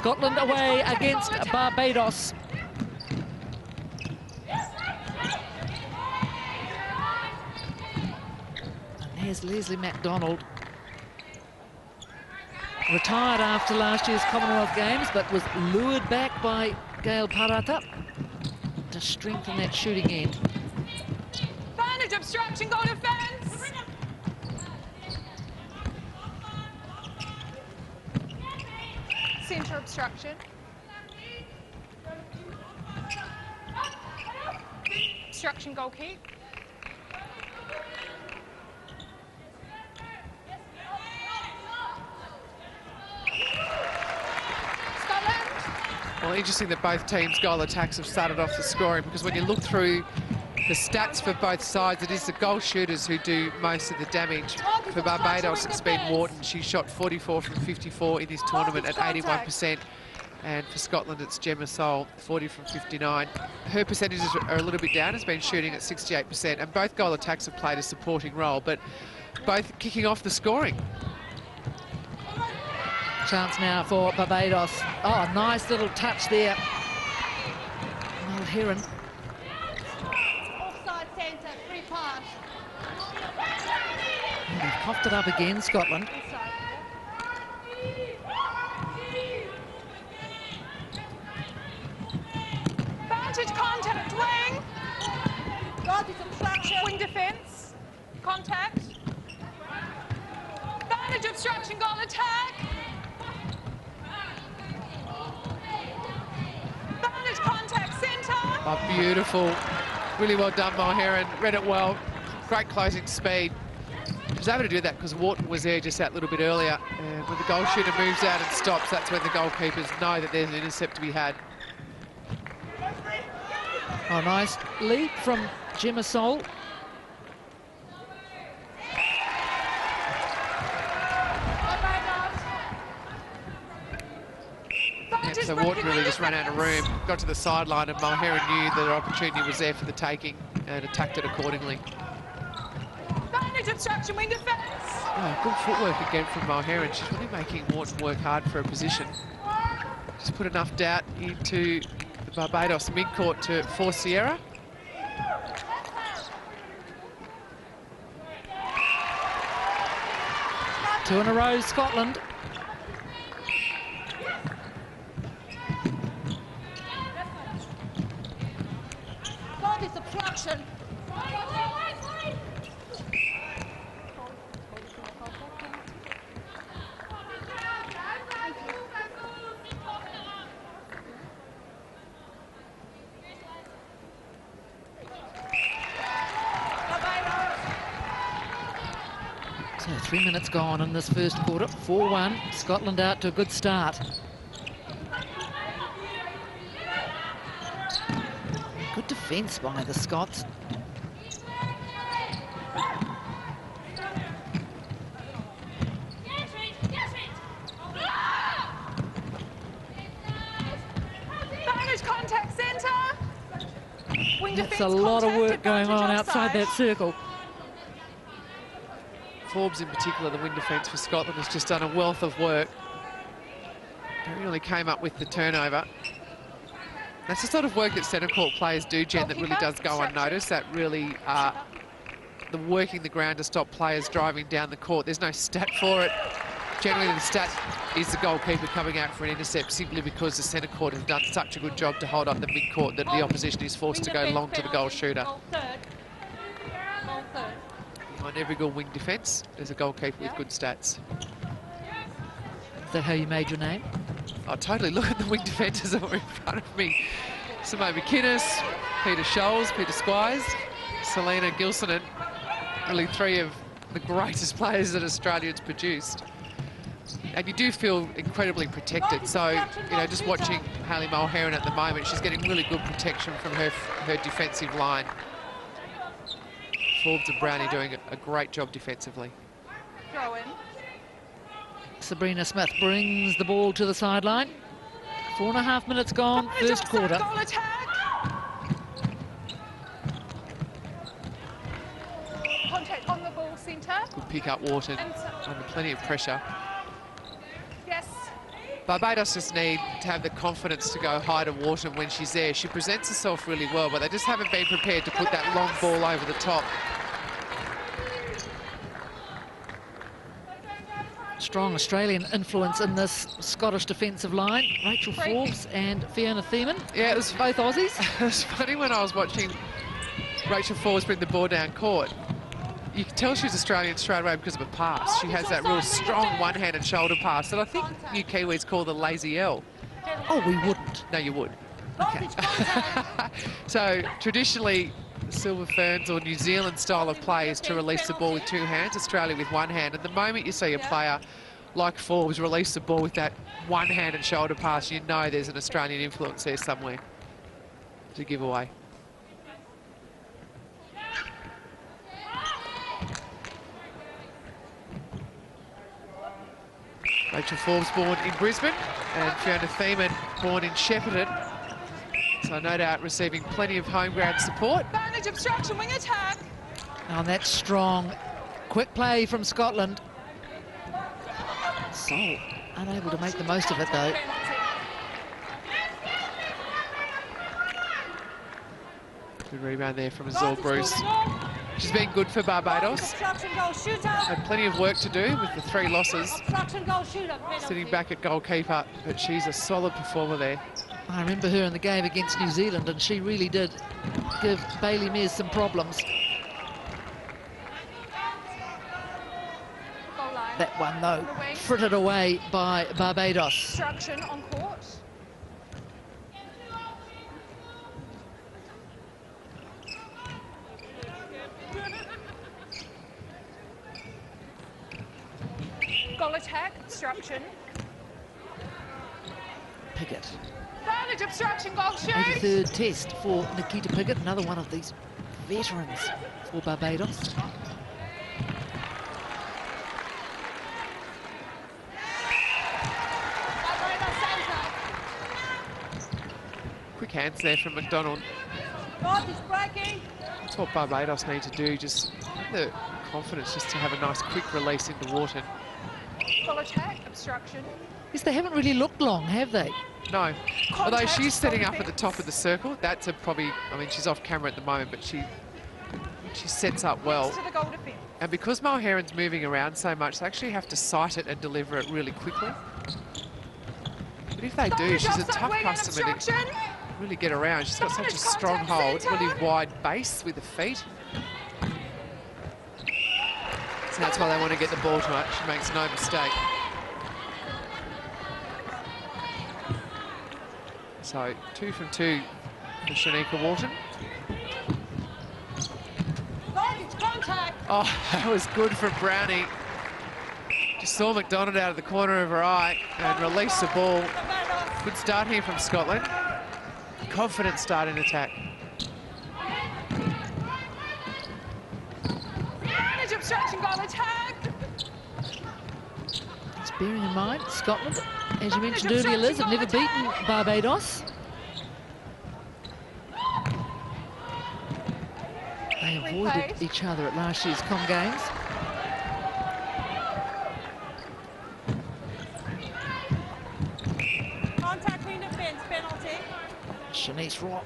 Scotland away against Barbados. And here's Leslie MacDonald. Retired after last year's Commonwealth Games, but was lured back by Gail Parata to strengthen that shooting end. Advantage obstruction, goal defence. Centre obstruction. Obstruction, goal keep. Well, interesting that both teams' goal attacks have started off the scoring, because when you look through the stats for both sides, it is the goal shooters who do most of the damage. For Barbados, it's been Wharton. She shot 44 from 54 in this tournament at 81%. And for Scotland, it's Gemma Sol, 40 from 59. Her percentages are a little bit down, has been shooting at 68%, and both goal attacks have played a supporting role, but both kicking off the scoring. Chance now for Barbados. Oh, nice little touch there. Mulheron. Offside centre, free pass. They've coughed it up again, Scotland. Vantage contact, wing. God is obstruction. Wing defence. Contact. Vantage obstruction, goal attack. Vantage contact, centre. Oh, beautiful. Really well done, Mulheron. Read it well. Great closing speed. She was able to do that because Wharton was there just that little bit earlier. And when the goal shooter moves out and stops, that's when the goalkeepers know that there's an intercept to be had. Oh, nice lead from Gemma Sol. Yeah, so Wharton really just ran out of room, got to the sideline, and Mulheron knew that her opportunity was there for the taking and attacked it accordingly. Vantage obstruction, wing defence. Oh, good footwork again from Mulheron. She's really making Wharton work hard for her position. Just put enough doubt into the Barbados mid-court to force Sierra. Two in a row, Scotland. God is obstruction. So 3 minutes gone in this first quarter. 4-1. Scotland out to a good start. Good defence by the Scots. Vantage contact centre. Wing That's defence a lot of work contact, going on advantage outside that offside. circle. Forbes in particular, the wing defence for Scotland, has just done a wealth of work. They really came up with the turnover. That's the sort of work that centre court players do, Jen, that really does go unnoticed. That really, the working the ground to stop players driving down the court. There's no stat for it. Generally, the stat is the goalkeeper coming out for an intercept, simply because the centre court has done such a good job to hold up the mid-court that the opposition is forced to go long to the goal shooter. Goal third. Goal third. On every good wing defence, there's a goalkeeper with good stats. Is that how you made your name? Oh, totally. Look at the wing defenders that were in front of me. Simone McInnes, Peter Scholes, Peter Squires, Selena Gilson, and really three of the greatest players that Australia's produced. And you do feel incredibly protected. So, you know, just watching Hayley Mulheron at the moment, she's getting really good protection from her defensive line. Forbes and Brownie doing a great job defensively. Throw in. Sabrina Smith brings the ball to the sideline. 4.5 minutes gone, first quarter. Goal attack. Contact on the ball centre. Good pick up Wharton And under plenty of pressure. yes. Barbados just need to have the confidence to go high to Wharton when she's there. She presents herself really well, but they just haven't been prepared to put that long ball over the top. Strong Australian influence in this Scottish defensive line. Rachel Forbes and Fiona Thiemann. Yeah, it was both Aussies. It was funny when I was watching Rachel Forbes bring the ball down court. You can tell she's Australian straight away because of a pass. She has that real strong one-handed shoulder pass that I think you Kiwis call the lazy L. Oh, we wouldn't. No, you would. Okay. So traditionally, Silver Ferns or New Zealand style of play is to release the ball with two hands, Australia with one hand. And the moment you see a player like Forbes release the ball with that one-handed shoulder pass, you know there's an Australian influence there somewhere to give away. Rachel Forbes born in Brisbane and Fiona Thiemann born in Shepparton. So no doubt receiving plenty of home ground support. Advantage obstruction, wing attack. And that's strong. Quick play from Scotland. So unable to make the most of it though. Good rebound there from Azul Bruce. She's been good for Barbados. Had plenty of work to do with the 3 losses. Sitting back at goalkeeper, but she's a solid performer there. I remember her in the game against New Zealand, and she really did give Bailey Mears some problems. That one, though, frittered away by Barbados. Obstruction on court. Goal attack, obstruction. Pickett. Advantage obstruction, goal shoot. 83rd test for Nikita Pickett, another one of these veterans for Barbados. Quick hands there from McDonald. That's what Barbados need to do, just have the confidence just to have a nice quick release into Wharton. Goal attack, obstruction. Yes, they haven't really looked long, have they? No, although Contact, she's setting up at the defense. top of the circle, that's a probably, I mean, she's off camera at the moment, but she sets up well. Next to the goal defense. And because Mulheron's moving around so much, they actually have to sight it and deliver it really quickly. But if they do, she's a tough customer to really get around. She's got such a strong hold, really wide base with the feet. So that's why they want to get the ball to her. She makes no mistake. So 2 from 2 for Shanika Wharton. Oh, that was good from Brownie. Just saw McDonald out of the corner of her eye and released the ball. Good start here from Scotland. Confident start in attack. Advantage obstruction, goal attack. Just bearing in mind, Scotland, as you mentioned earlier, Liz, have never beaten Barbados. They avoided each other at last year's Com Games. Contact wing defense penalty. Shanice Rock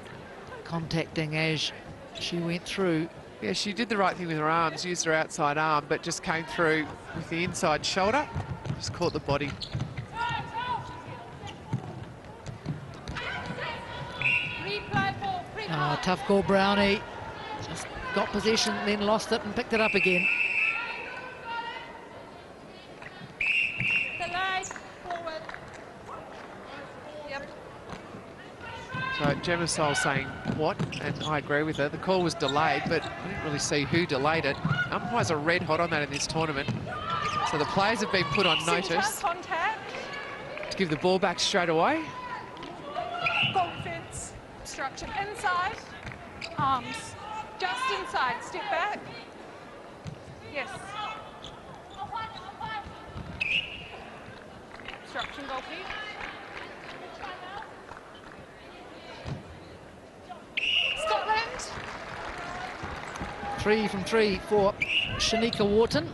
contacting as she went through. Yeah, she did the right thing with her arms, used her outside arm, but just came through with the inside shoulder. Just caught the body. Oh, tough call, Brownie. Just got possession, then lost it and picked it up again. Forward. Yep. So Gemma Sol saying what, and I agree with her. The call was delayed, but I didn't really see who delayed it. Umpires are red hot on that in this tournament. So the players have been put on notice to give the ball back straight away. Goal defense, obstruction inside, arms, just inside, step back. Yes. Obstruction, goal kick. Scotland. 3 from 3 for Shanika Wharton.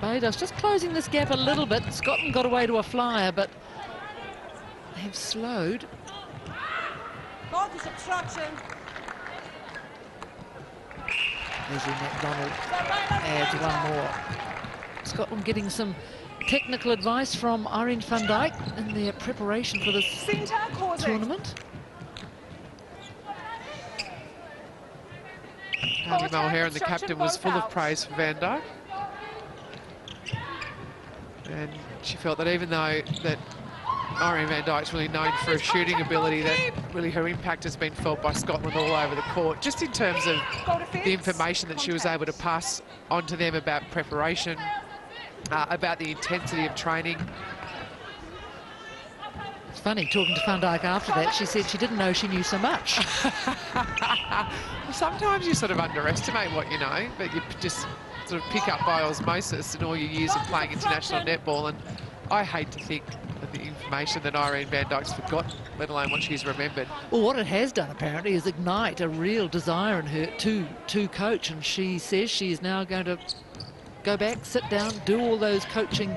Barbados just closing this gap a little bit. Scotland got away to a flyer, but they've slowed. Body obstruction. Leslie McDonald adds one more. Scotland getting some technical advice from Irene van Dijk in their preparation for this tournament. Andy Mulheron, the captain, was full of praise for Van Dijk. And she felt that even though that Irene van Dijk's really known for her shooting ability, that really her impact has been felt by Scotland all over the court, just in terms of the information that she was able to pass on to them about preparation, about the intensity of training. It's funny, talking to Van Dijk after that, she said she didn't know she knew so much. Well, sometimes you sort of underestimate what you know, but you just sort of pick up by osmosis in all your years of playing international netball. And I hate to think of the information that Irene van Dijk's forgotten, let alone what she's remembered. Well, what it has done apparently is ignite a real desire in her to coach, and she says she is now going to go back, sit down, do all those coaching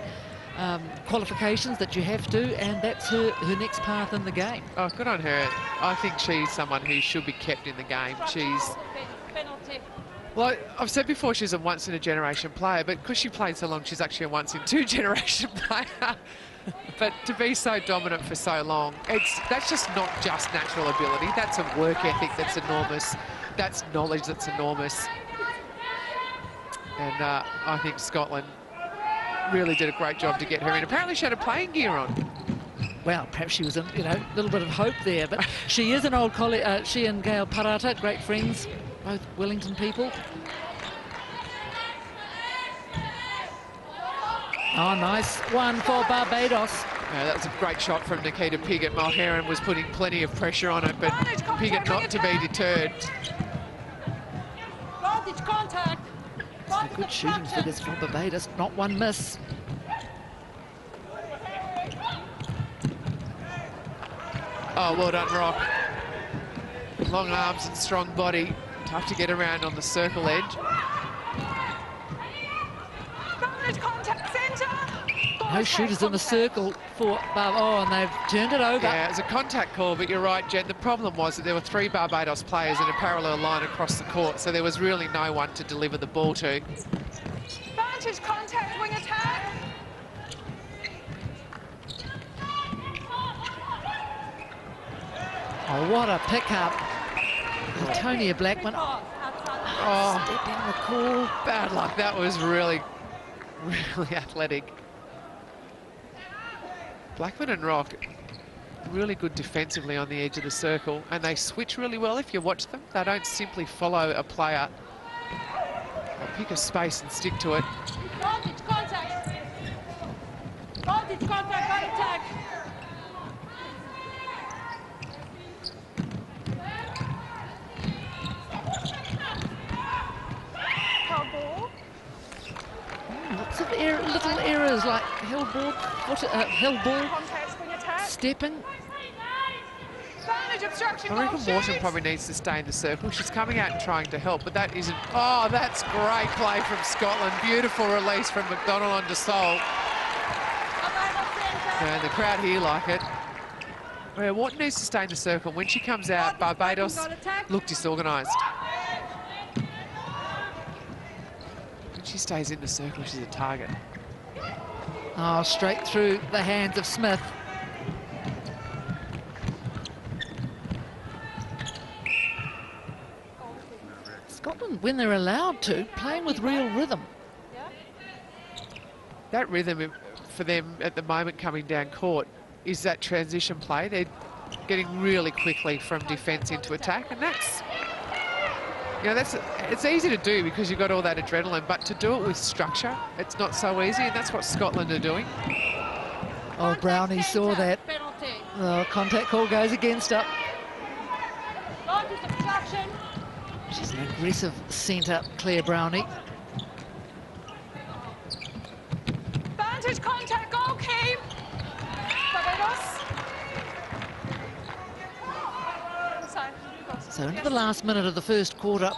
qualifications that you have to, and that's her next path in the game. Oh, good on her. I think she's someone who should be kept in the game. Well, I've said before she's a once-in-a-generation player, but because she played so long, she's actually a once-in-two-generation player. But to be so dominant for so long, that's just not just natural ability. That's a work ethic that's enormous. That's knowledge that's enormous. And I think Scotland really did a great job to get her in. Apparently she had a playing gear on. Well, perhaps she was, a little bit of hope there. But she is an old colleague. She and Gail Parata, great friends, both Wellington people. Oh, nice one for Barbados. That was a great shot from Nikita Piggott. Mulheron was putting plenty of pressure on it, but Piggott not to be deterred. Contact. So good shooting figures for Barbados, not one miss. Oh, well done, Rock. Long arms and strong body. Tough to get around on the circle edge. No shooters in the circle for oh, and they've turned it over. Yeah, it was a contact call, but you're right, Jen. The problem was that there were 3 Barbados players in a parallel line across the court, so there was really no one to deliver the ball to. Vantage contact, wing attack. Oh, what a pickup. Antonia Blackman. Oh, stepping the call. Bad luck. That was really, really athletic. Blackman and Rock really good defensively on the edge of the circle, and they switch really well if you watch them. They don't simply follow a player. They'll pick a space and stick to it. Vantage contact. Vantage contact on attack. Lots of little errors like held ball, stepping. I reckon Wharton probably needs to stay in the circle. She's coming out and trying to help, but that isn't... Oh, that's great play from Scotland. Beautiful release from McDonald on Dessol. And the crowd here like it. Well, Wharton needs to stay in the circle. When she comes out, Barbados look disorganised. She stays in the circle, she's a target. Oh, straight through the hands of Smith. Scotland, when they're allowed to, playing with real rhythm. That rhythm for them at the moment coming down court is that transition play. They're getting really quickly from defence into attack, and that's... You know, it's easy to do because you've got all that adrenaline, but to do it with structure, it's not so easy, and that's what Scotland are doing. Oh, Brownie saw that. Oh, contact call goes against her. She's an aggressive centre, Claire Brownie. Vantage contact, goal keep. So into the last minute of the first quarter.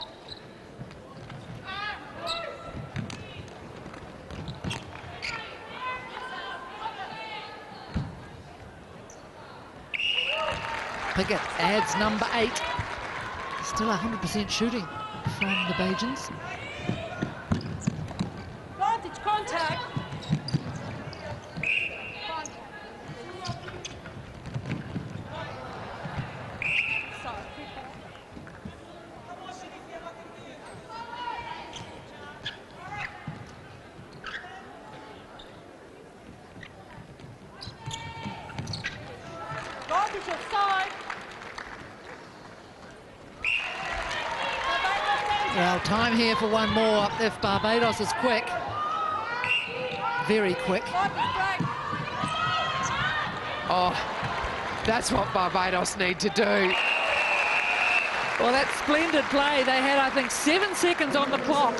Pickett adds number 8. Still 100% shooting from the Bajans. Vantage contact. Vantage offside. Well, time here for one more if Barbados is quick. Very quick. Oh, that's what Barbados need to do. Well, that's splendid play. They had, I think, 7 seconds on the clock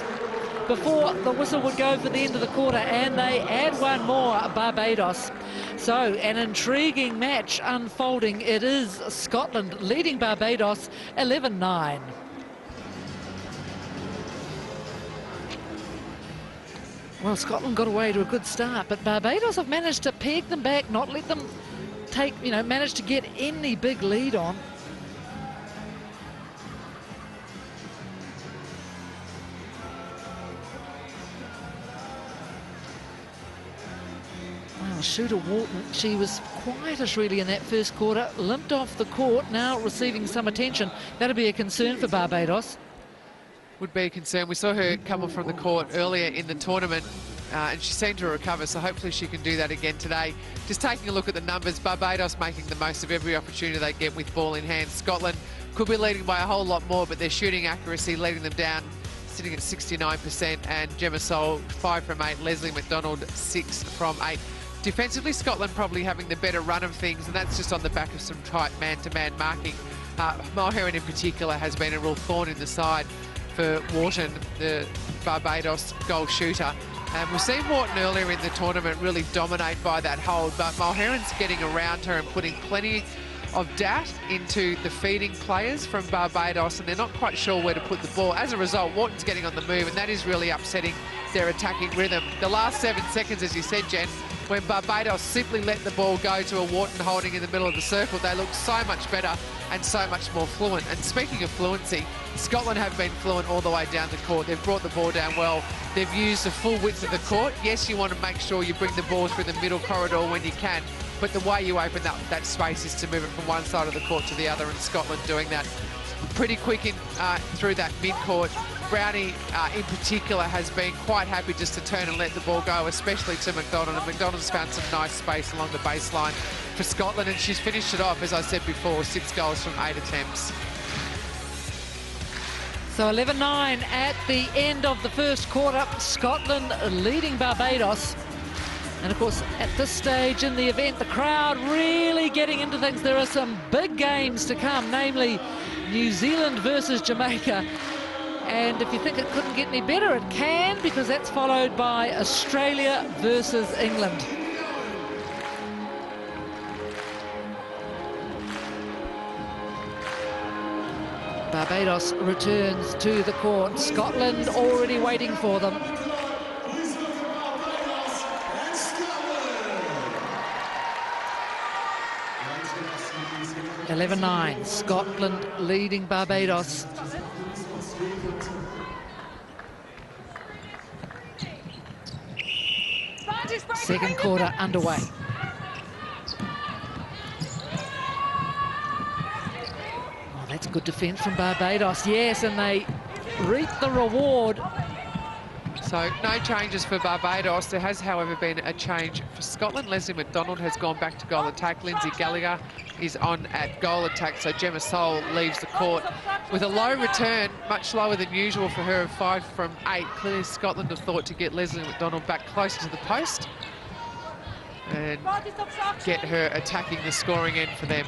before the whistle would go for the end of the quarter, and they add one more, Barbados. So, an intriguing match unfolding. It is Scotland leading Barbados 11-9. Well, Scotland got away to a good start, but Barbados have managed to peg them back, not let them take, manage to get any big lead on. Well, shooter Walton, she was quietish really in that first quarter, limped off the court, now receiving some attention. That'll be a concern for Barbados. Would be a concern. We saw her come off from the court earlier in the tournament and she seemed to recover, so hopefully she can do that again today. Just taking a look at the numbers, Barbados making the most of every opportunity they get with ball in hand. Scotland could be leading by a whole lot more, but their shooting accuracy leading them down, sitting at 69%, and Gemma Sol 5 from 8, Leslie McDonald 6 from 8. Defensively, Scotland probably having the better run of things, and that's just on the back of some tight man-to-man marking. Mulherron in particular has been a real thorn in the side for Wharton, the Barbados goal shooter. We've seen Wharton earlier in the tournament really dominate by that hold, but Mulherron's getting around her and putting plenty of dat into the feeding players from Barbados, and they're not quite sure where to put the ball. As a result, Wharton's getting on the move, and that is really upsetting their attacking rhythm. The last 7 seconds, as you said, Jen, when Barbados simply let the ball go to a Wharton holding in the middle of the circle, they look so much better and so much more fluent. And speaking of fluency, Scotland have been fluent all the way down the court. They've brought the ball down well. They've used the full width of the court. Yes, you want to make sure you bring the ball through the middle corridor when you can, but the way you open up that space is to move it from one side of the court to the other, and Scotland doing that pretty quick in through that mid-court. Brownie in particular has been quite happy just to turn and let the ball go, especially to McDonald, and McDonald's found some nice space along the baseline for Scotland, and she's finished it off, as I said before, 6 goals from 8 attempts. So 11-9 at the end of the first quarter, Scotland leading Barbados. And of course, at this stage in the event, the crowd really getting into things. There are some big games to come, namely New Zealand versus Jamaica. And if you think it couldn't get any better, it can, because that's followed by Australia versus England. Barbados returns to the court. Scotland already waiting for them. (11-9), Scotland leading Barbados. Second quarter underway. Oh, that's good defence from Barbados, yes, and they reap the reward. So no changes for Barbados. There has, however, been a change for Scotland. Leslie McDonald has gone back to goal attack. Lindsay Gallagher is on at goal attack. So Gemma Sol leaves the court with a low return, much lower than usual for her of 5 from 8. Clearly Scotland have thought to get Leslie McDonald back closer to the post and get her attacking the scoring end for them.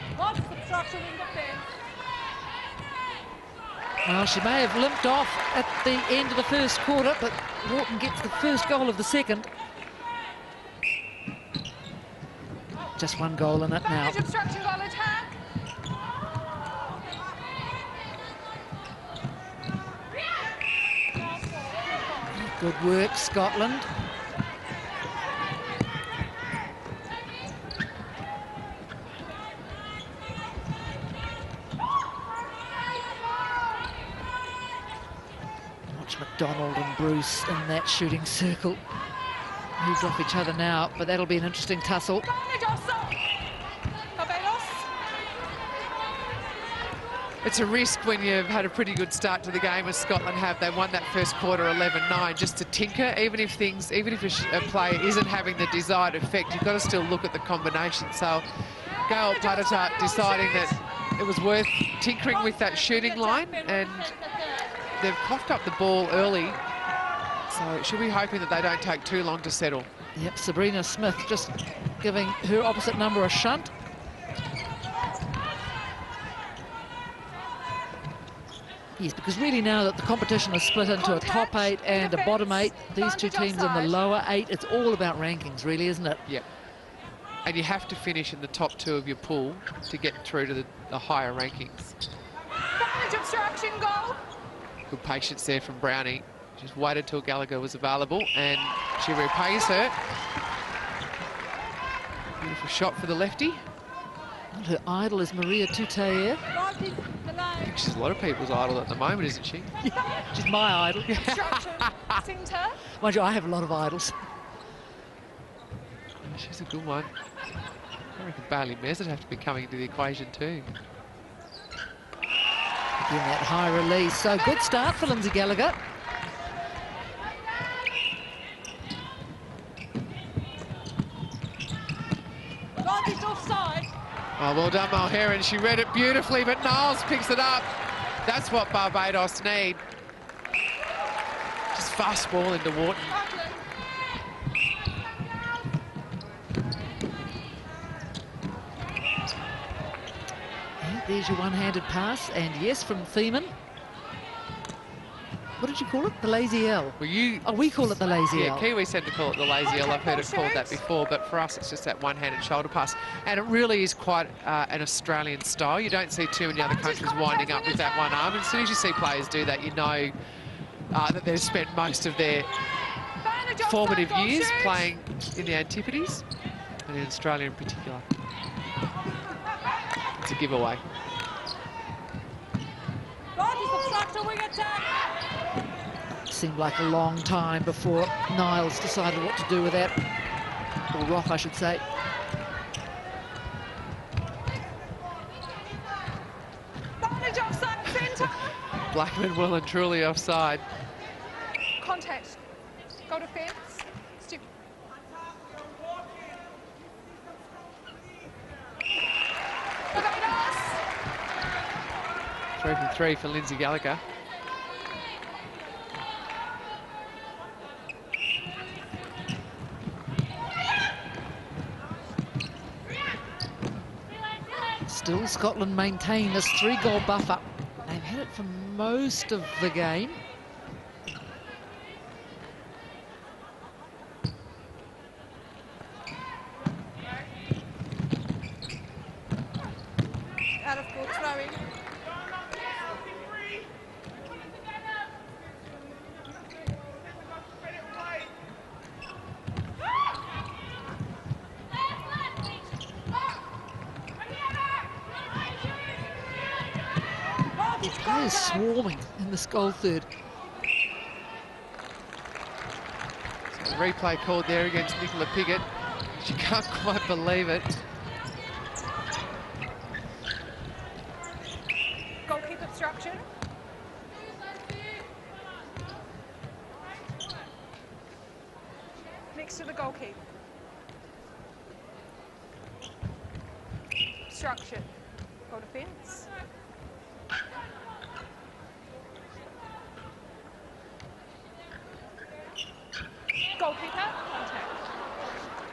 Well, she may have limped off at the end of the first quarter, but Wharton gets the first goal of the second. Just one goal in it now. Good work, Scotland. McDonald and Bruce in that shooting circle. Moved off each other now, but that'll be an interesting tussle. Barbados. It's a risk when you've had a pretty good start to the game as Scotland have. They won that first quarter 11-9, just to tinker. Even if a player isn't having the desired effect, you've got to still look at the combination. So Gail Patata deciding that it was worth tinkering with that shooting line, and they've coughed up the ball early. So she'll be hoping that they don't take too long to settle. Yep, Sabrina Smith just giving her opposite number a shunt. Yes, because really now that the competition is split into a top 8 and a bottom 8, these two teams in the lower 8, it's all about rankings, really, isn't it? Yep. And you have to finish in the top 2 of your pool to get through to the higher rankings. Obstruction goal. Good patience there from Brownie. Just waited till Gallagher was available, and she repays her. Beautiful shot for the lefty. And her idol is Maria Tuteir. I think she's a lot of people's idol at the moment, isn't she? Yeah, she's my idol. Centre. Mind you, I have a lot of idols. She's a good one. I reckon Bailey Mez would have to be coming into the equation too. Again, that high release. So good start for Lindsay Gallagher. Advantage offside. Oh, well done, Mulheron. She read it beautifully, but Niles picks it up. That's what Barbados need. Just fast ball into Wharton. Yeah, there's your one-handed pass, and yes, from Thiemann. What did you call it? The lazy L. Well, we call it the lazy L. Yeah, Kiwis tend to call it the lazy L. I've heard it called that before, but for us, it's just that one-handed shoulder pass. And it really is quite an Australian style. You don't see too many other countries winding up with that one arm. And as soon as you see players do that, you know that they've spent most of their formative years playing in the Antipodes, and in Australia in particular. It's a giveaway. Seemed like a long time before Niles decided what to do with that. Or Rock, I should say. Blackman well and truly offside. Contact. Go defence. Step. Barbados. 3 from 3 for Lindsay Gallagher. Still, Scotland maintain this 3-goal buffer. They've had it for most of the game. Out of ball throwing. Players swarming in this goal third. So replay called there against Nicola Piggott. She can't quite believe it. Goalkeeper obstruction. Next to the goalkeeper. Obstruction. Goal defence. Goalkeeper, contact.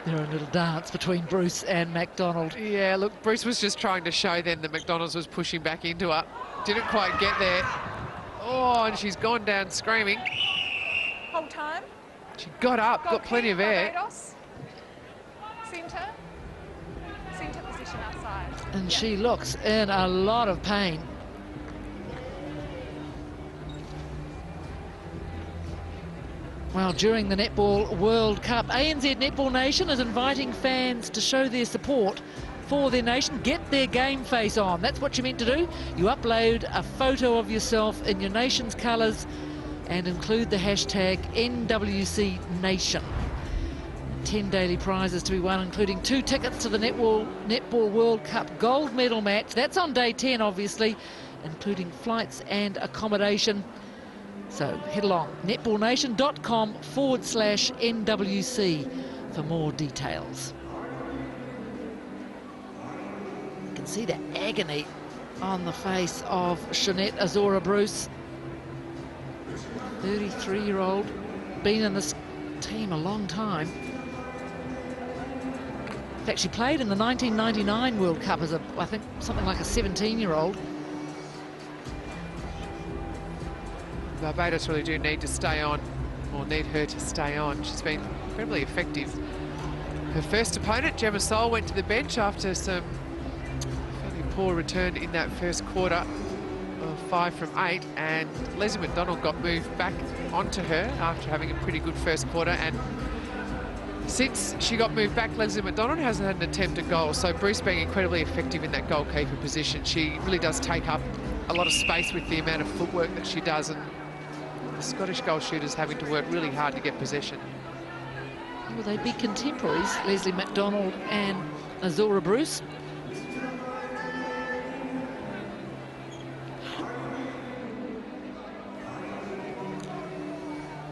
They're a little dance between Bruce and MacDonald. Yeah, look, Bruce was just trying to show them that McDonald's was pushing back into her. Didn't quite get there. Oh, and she's gone down screaming. Whole time. She got up, got plenty of air. Barbados. Centre. Centre position outside. And she looks in a lot of pain. Well, during the Netball World Cup, ANZ Netball Nation is inviting fans to show their support for their nation. Get their game face on. That's what you're meant to do. You upload a photo of yourself in your nation's colours and include the hashtag NWC Nation. 10 daily prizes to be won, including 2 tickets to the Netball World Cup gold medal match. That's on day 10, obviously, including flights and accommodation. So head along, netballnation.com/NWC for more details. You can see the agony on the face of Jeanette Azora-Bruce. 33-year-old, been in this team a long time. In fact, she played in the 1999 World Cup as I think something like a 17-year-old. Barbados really do need to stay on, or need her to stay on. She's been incredibly effective. Her first opponent, Gemma Sol, went to the bench after some fairly poor return in that first quarter of 5 from 8, and Leslie McDonald got moved back onto her after having a pretty good first quarter, and since she got moved back, Leslie McDonald hasn't had an attempt at goal, so Bruce being incredibly effective in that goalkeeper position. She really does take up a lot of space with the amount of footwork that she does, and the Scottish goal shooters having to work really hard to get possession. Will they be contemporaries, Leslie McDonald and Azora-Bruce?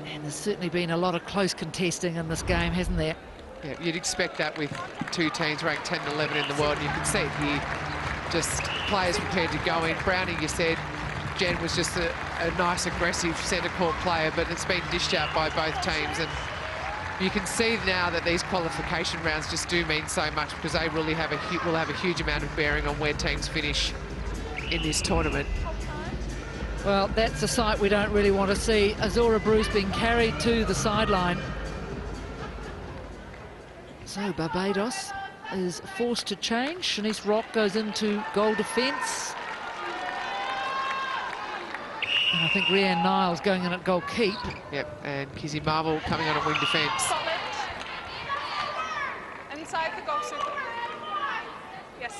And there's certainly been a lot of close contesting in this game, hasn't there? Yeah, you'd expect that with 2 teams ranked 10 and 11 in the world. You can see it here. Just players prepared to go in. Brownie, you said, Jen was just a nice, aggressive centre court player, but it's been dished out by both teams. And you can see now that these qualification rounds just do mean so much, because they really will have a huge amount of bearing on where teams finish in this tournament. Well, that's a sight we don't really want to see. Azora-Bruce being carried to the sideline. So Barbados is forced to change. Shanice Rock goes into goal defence. And I think Rhiann Niles going in at goal keep. Yep, and Kizzy Marvel coming on at wing defence. Scotland. Inside the goal circle. Yes.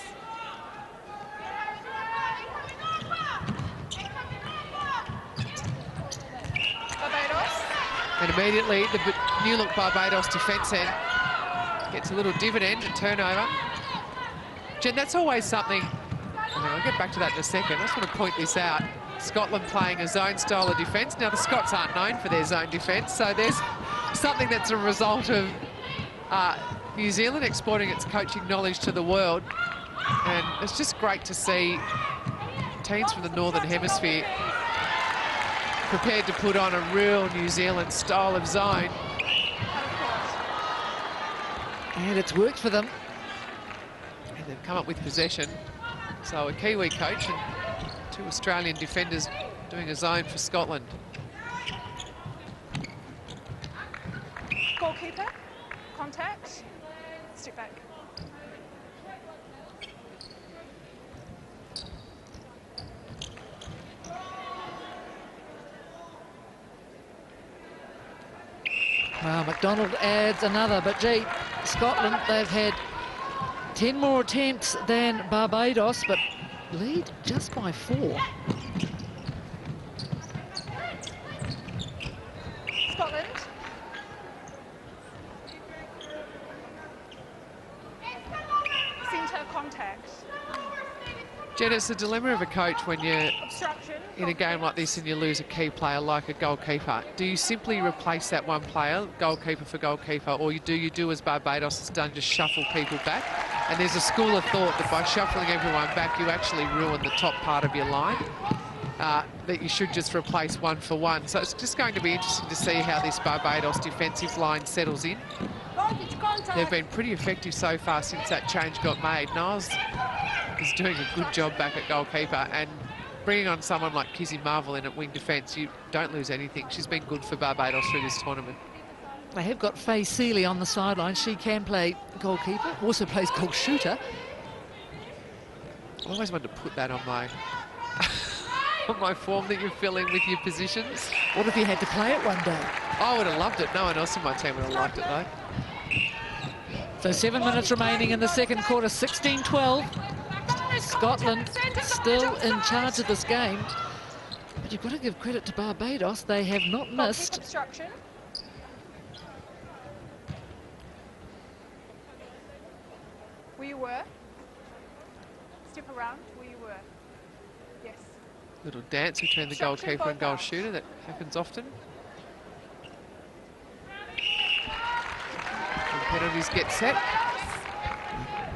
Barbados. And immediately the new look Barbados defence end gets a little dividend, a turnover. Jen, that's always something, I'll get back to that in a second. I just want to point this out. Scotland playing a zone style of defence. Now, the Scots aren't known for their zone defence, so there's something that's a result of New Zealand exporting its coaching knowledge to the world. And it's just great to see teams from the Northern Hemisphere prepared to put on a real New Zealand style of zone. And it's worked for them. And they've come up with possession. So a Kiwi coach and 2 Australian defenders doing a zone for Scotland. Goalkeeper. Contact. Step back. Well, McDonald adds another, but gee, Scotland, they've had 10 more attempts than Barbados, but lead just by 4. Scotland. Centre contact. Jen, it's the dilemma of a coach when you're Obstruction. in a game like this and you lose a key player like a goalkeeper. Do you simply replace that one player, goalkeeper for goalkeeper, or do you do as Barbados has done, just shuffle people back? And there's a school of thought that by shuffling everyone back, you actually ruin the top part of your line, that you should just replace one for one. So it's just going to be interesting to see how this Barbados defensive line settles in. They've been pretty effective so far since that change got made. Niles is doing a good job back at goalkeeper, and bringing on someone like Kizzy Marvel in at wing defence, you don't lose anything. She's been good for Barbados through this tournament. They have got Faye Seeley on the sideline. She can play goalkeeper, also plays goal shooter. I always wanted to put that on my on my form that you fill in with your positions. What if you had to play it one day? I would have loved it. No one else in my team would have liked it, though. So 7 minutes remaining in the second quarter, 16-12. Scotland still in charge of this game. But you've got to give credit to Barbados. They have not Goal missed. kick obstruction. Where you were. Step around where you were. Yes. Little dance between the Obstruction, goalkeeper and both goal out. shooter that happens often. And penalties get set.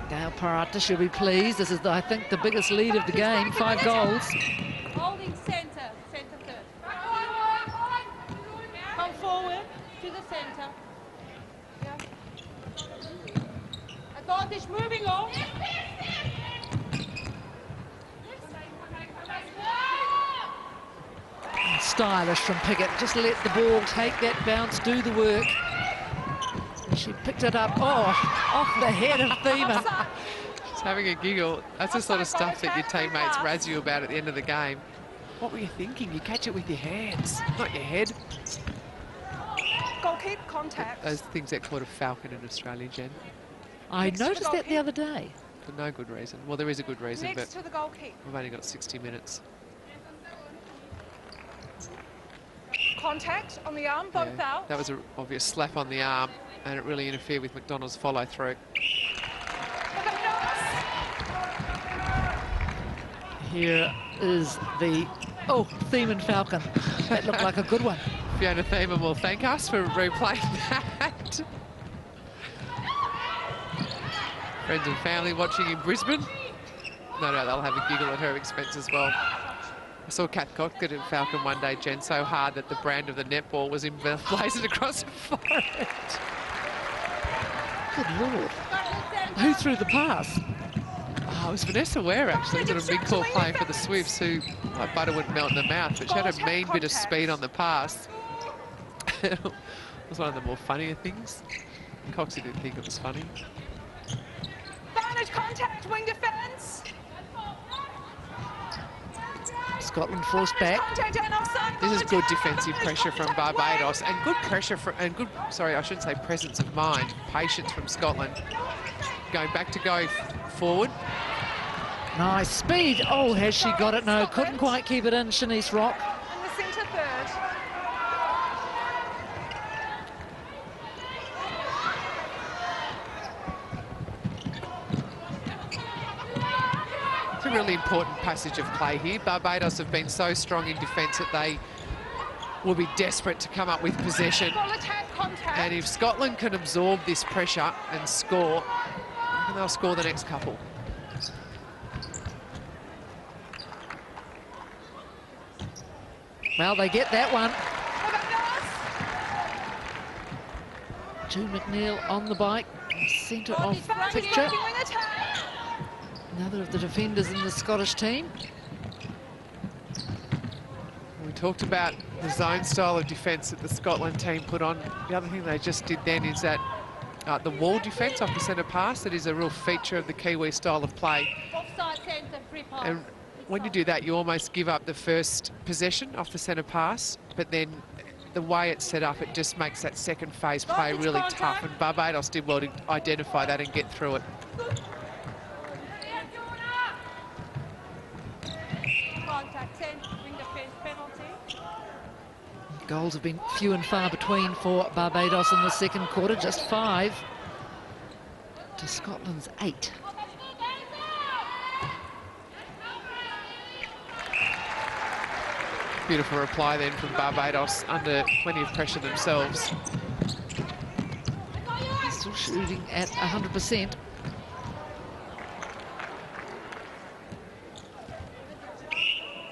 Gail Parata should be pleased. This is, I think, the biggest lead of the game. 5 goals. Holding centre, centre third. Come forward to the centre. Yeah. Advantage moving on. Stylish from Piggott. Just let the ball take that bounce, do the work. She picked it up. Oh, off the head of Thiemann. Just having a giggle. That's the sort of stuff that your teammates razz you about at the end of the game. What were you thinking? You catch it with your hands, not your head. Goal kick contact. Those things get called a falcon in Australia, Jen, I Next to the noticed goal that the kick. other day. for no good reason. Well, there is a good reason, Next but to the goal kick. we've only got 60 minutes. Contact on the arm, both Yeah, out. that was an obvious slap on the arm, and it really interfered with McDonald's follow-through. Here is the, oh, Thiemann Falcon. That looked like a good one. Fiona Thiemann will thank us for replaying that. Friends and family watching in Brisbane. No, they'll have a giggle at her expense as well. I saw Kath Cox get a Falcon one day, Jen, so hard that the brand of the netball was emblazoned across her forehead. Good Lord. Who threw the pass? Oh, it was Vanessa Ware, actually, sort of mid-court playing for the Swifts, who like butter would melt in the mouth, but she had a mean bit of speed on the pass. It was one of the more funnier things. Coxie didn't think it was funny. Advantage contact, wing defence. Scotland forced back. Contact and offside. This is good defensive pressure from Barbados, and good pressure from, and good, sorry, I shouldn't say presence of mind, patience from Scotland. Going back to go forward. Nice speed. Oh, has she got it? No, couldn't quite keep it in, Shanice Rock. In the centre third. It's a really important passage of play here. Barbados have been so strong in defence that they will be desperate to come up with possession. Ball attack contact. And if Scotland can absorb this pressure and score, I reckon they'll score the next couple. Well, they get that one. June McNeil on the bike, centre of picture. Wing attack. Another of the defenders in the Scottish team. We talked about the zone style of defence that the Scotland team put on. The other thing they just did then is that the wall defence off the centre pass, that is a real feature of the Kiwi style of play. Offside centre, free pass. And when you do that, you almost give up the first possession off the centre pass, but then the way it's set up, it just makes that second phase play really tough, and Barbados did well to identify that and get through it. Contact centre, wing defence penalty. Goals have been few and far between for Barbados in the second quarter, just 5 to Scotland's 8. Beautiful reply then from Barbados, under plenty of pressure themselves. Still shooting at 100%.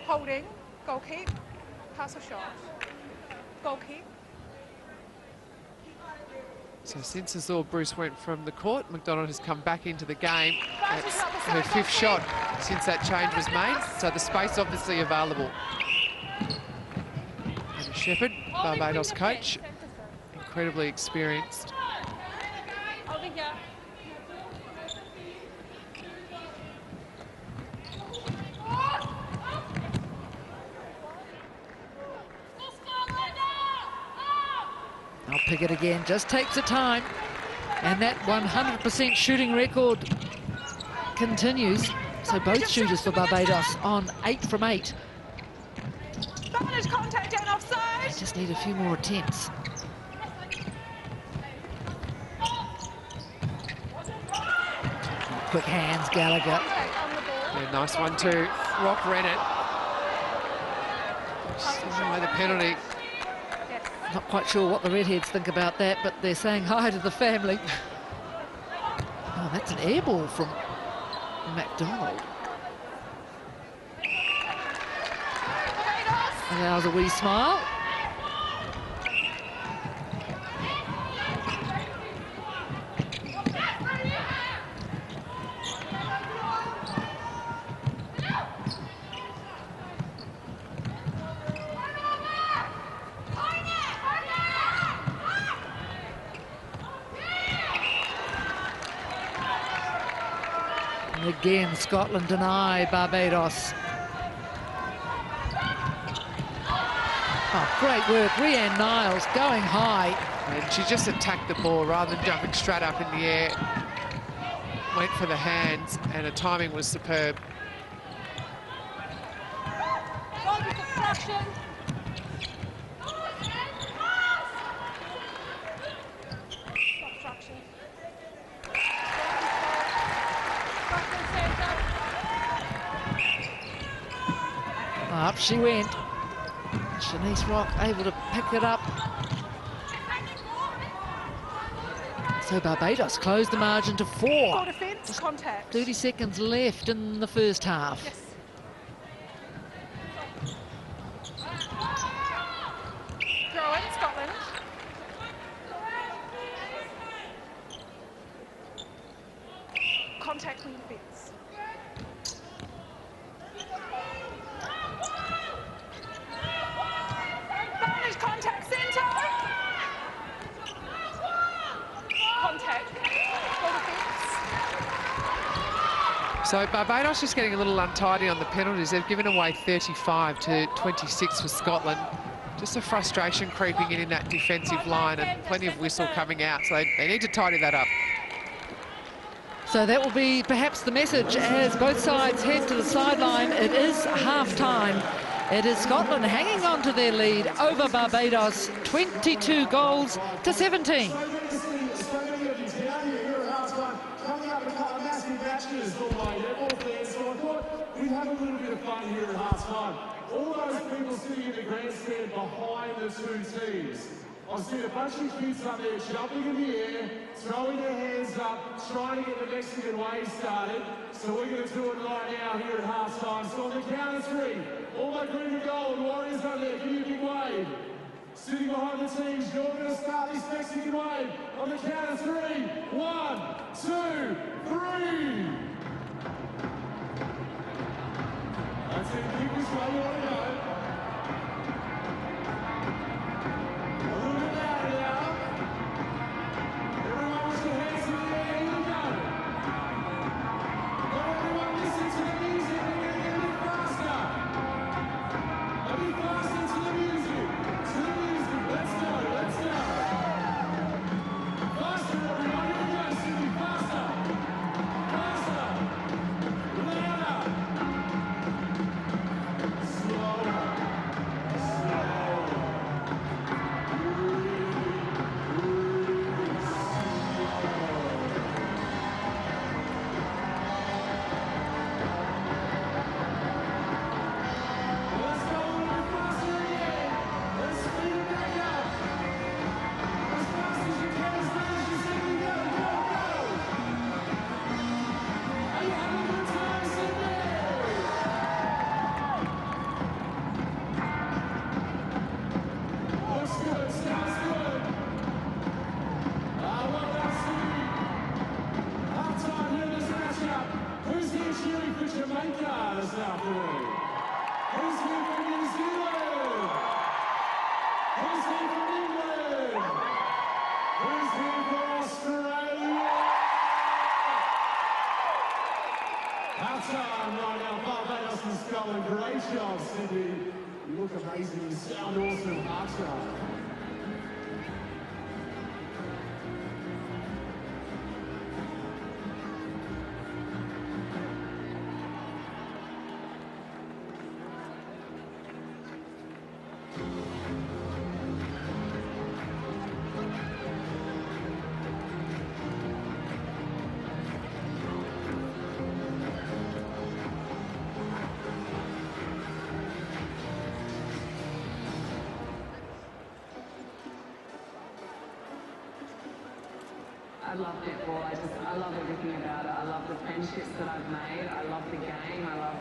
Holding. Goal kick. Pass or shot. Goal kick. So since Azor Bruce went from the court, McDonald has come back into the game. It's her 5th shot since that change was made, so the space obviously available. And Shepherd, Barbados coach, incredibly experienced. Over here. I'll pick it again, just takes the time. And that 100% shooting record continues. So both shooters for Barbados on 8 from 8. Advantage contact and They offside. just need a few more attempts. Quick hands, Gallagher. Contact on the ball. Yeah, nice one too. Rock read it. Just throwing away the penalty. Yes. Not quite sure what the redheads think about that, but they're saying hi to the family. Oh, that's an air ball from McDonald. Barbados. Allows a wee smile. And again, Scotland deny Barbados. Oh, great work. Rianne Niles going high. And she just attacked the ball rather than jumping straight up in the air. Went for the hands, and her timing was superb. Goal obstruction. Obstruction. Scotland centre. Up she went. Shanice Rock able to pick it up. So Barbados closed the margin to 4. Goal defence contact. 30 seconds left in the first half. Yes. Throw in Scotland. Contact wing defence. Advantage contact centre. Contact. Goal defence. So Barbados just getting a little untidy on the penalties. They've given away 35 to 26 for Scotland. Just a frustration creeping in that defensive line, and plenty of whistle coming out. So they need to tidy that up. So that will be perhaps the message as both sides head to the sideline. It is half-time. It is Scotland hanging on to their lead over Barbados, 22 goals to 17. So good to see so many of you down here at half-time, coming up in a couple of massive matches for my netball fans. So I thought we'd have a little bit of fun here at half-time. All those people sitting in the grandstand behind the two teams. I've seen a bunch of kids up there jumping in the air, throwing their hands up, trying to get the Mexican wave started. So we're going to do it right now here at half-time. So on the count of 3, all my green and gold warriors up there, give me a big wave. Sitting behind the teams, you're going to start this Mexican wave on the count of 3. 1, 2, 3. That's it, keep this way you want to go. A little bit louder now. Everyone with your hands in the air, here we go. Let everyone listen to the music, we're going to get a bit faster. A bit faster to the music. To the music, let's go, let's go. Faster everyone, here we go, Sydney, faster. Faster. Louder. Slower. Let's go a little bit faster again. Let's speed it back up. As fast as you can, as fast as you can. Go, go, go. Are you having a good time, Sydney? Looks good, sounds good. Well done, Sydney. Half-time here in this matchup. Who's here cheering for Jamaica this afternoon? Who's here from New Zealand? Who's here from England? Who's here for Australia? Half-time right now, Barbados and Scotland. Great job, Sydney. You look amazing. You sound awesome. Half-time. love netball. I love everything about it. I love the friendships that I've made. I love the game. I love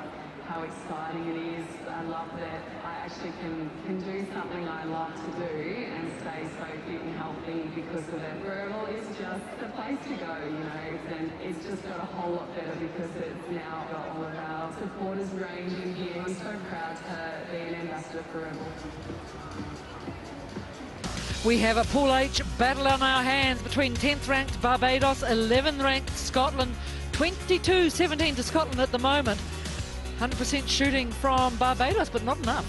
how exciting it is. I love that I actually can do something I love to do and stay so fit and healthy because of it. Burwell is just the place to go, you know, and it's just got a whole lot better because it's now got all of our supporters range in here. I'm so proud to be an ambassador for Burwell. We have a Pool H battle on our hands between 10th ranked Barbados, 11th ranked Scotland, 22-17 to Scotland at the moment. 100% shooting from Barbados, but not enough.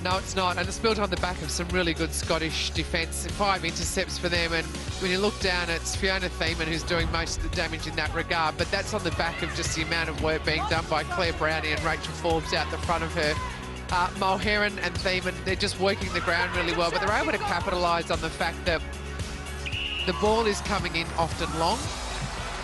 No, it's not, and it's built on the back of some really good Scottish defence. 5 intercepts for them, and when you look down, it's Fiona Thiemann who's doing most of the damage in that regard, but that's on the back of just the amount of work being done by Claire Brownie and Rachel Forbes out the front of her. Mulherron and Thiemann, they're just working the ground really well, but they're able to capitalise on the fact that the ball is coming in often long,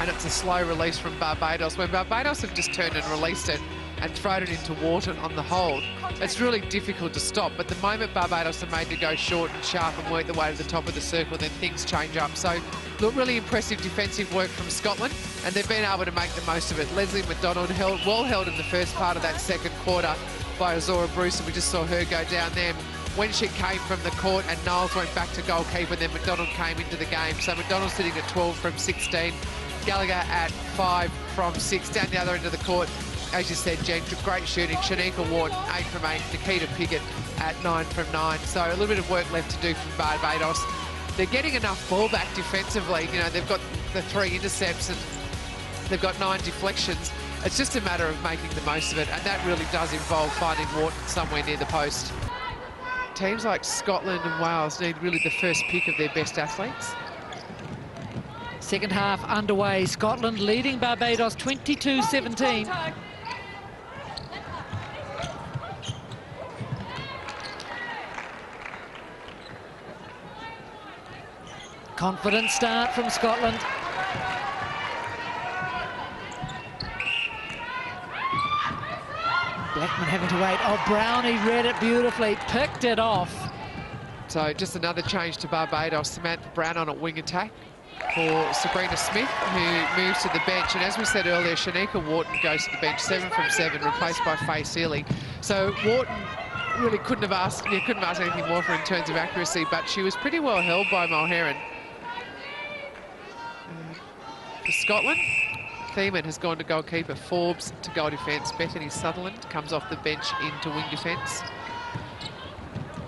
and it's a slow release from Barbados. When Barbados have just turned and released it and thrown it into Wharton on the hold, it's really difficult to stop. But the moment Barbados are made to go short and sharp and work their way to the top of the circle, then things change up. So, look, really impressive defensive work from Scotland, and they've been able to make the most of it. Leslie McDonald well held in the first part of that second quarter by Azora Bruce, and we just saw her go down there. Wenshik came from the court and Niles went back to goalkeeper, then McDonald came into the game. So McDonald sitting at 12 from 16, Gallagher at 5 from 6. Down the other end of the court, as you said, Jen, great shooting. Shanika Wharton, 8 from 8. Nikita Piggott at 9 from 9. So a little bit of work left to do from Barbados. They're getting enough ball back defensively. You know, they've got the 3 intercepts and they've got 9 deflections. It's just a matter of making the most of it, and that really does involve finding Wharton somewhere near the post. Teams like Scotland and Wales need really the first pick of their best athletes. Second half underway. Scotland leading Barbados 22-17. Confident start from Scotland. Blackman having to wait. Oh, Brownie read it beautifully, picked it off. So just another change to Barbados. Samantha Brown on at wing attack for Sabrina Smith, who moves to the bench. And as we said earlier, Shanika Wharton goes to the bench, 7 from 7, replaced by Faye Seeley. So Wharton really couldn't have asked anything more for in terms of accuracy, but she was pretty well held by Mulherron. For Scotland, Thiemann has gone to goalkeeper, Forbes to goal defence, Bethany Sutherland comes off the bench into wing defence.